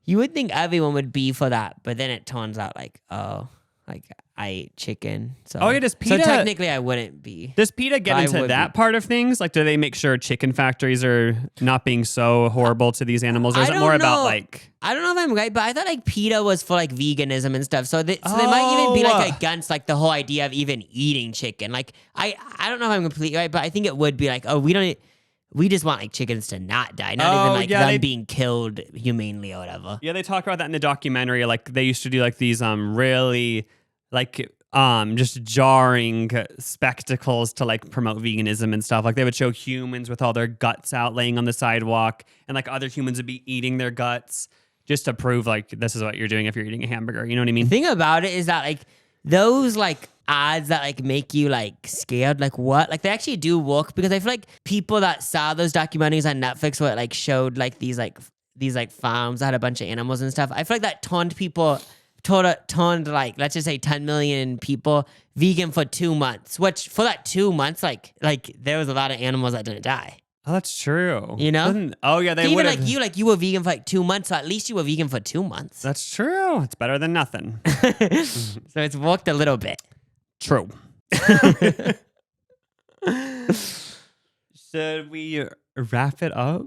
You would think everyone would be for that, but then it turns out like, oh, like I ate chicken. So, does PETA... So technically I wouldn't be. Does PETA get into that part of things? Like, do they make sure chicken factories are not being so horrible to these animals? Or is it more about like... I don't know if I'm right, but I thought like PETA was for like veganism and stuff. So they might even be like against like the whole idea of even eating chicken. Like, I don't know if I'm completely right, but I think it would be like, oh, we just want like chickens to not die, not even like them being killed humanely or whatever. Yeah, they talk about that in the documentary. Like they used to do like these really like just jarring spectacles to like promote veganism and stuff. Like they would show humans with all their guts out laying on the sidewalk, and like other humans would be eating their guts just to prove like this is what you're doing if you're eating a hamburger. You know what I mean? The thing about it is that like those like ads that like make you like scared, like what? Like they actually do work, because I feel like people that saw those documentaries on Netflix where it like showed like these farms that had a bunch of animals and stuff. I feel like that turned like, let's just say 10 million people vegan for 2 months, which for that 2 months, like there was a lot of animals that didn't die. Oh, that's true. You know? They even would've... like you were vegan for like 2 months, so at least you were vegan for 2 months. That's true. It's better than nothing. So it's worked a little bit. True. Should we wrap it up?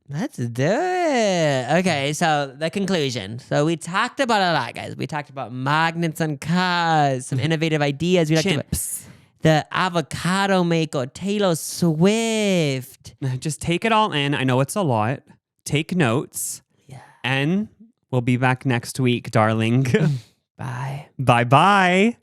Let's do it. Okay, so the conclusion. So we talked about a lot, guys. We talked about magnets on cars, some innovative ideas. We talked about the avocado maker, Taylor Swift. Just take it all in. I know it's a lot. Take notes. Yeah. And we'll be back next week, darling. Bye. Bye-bye.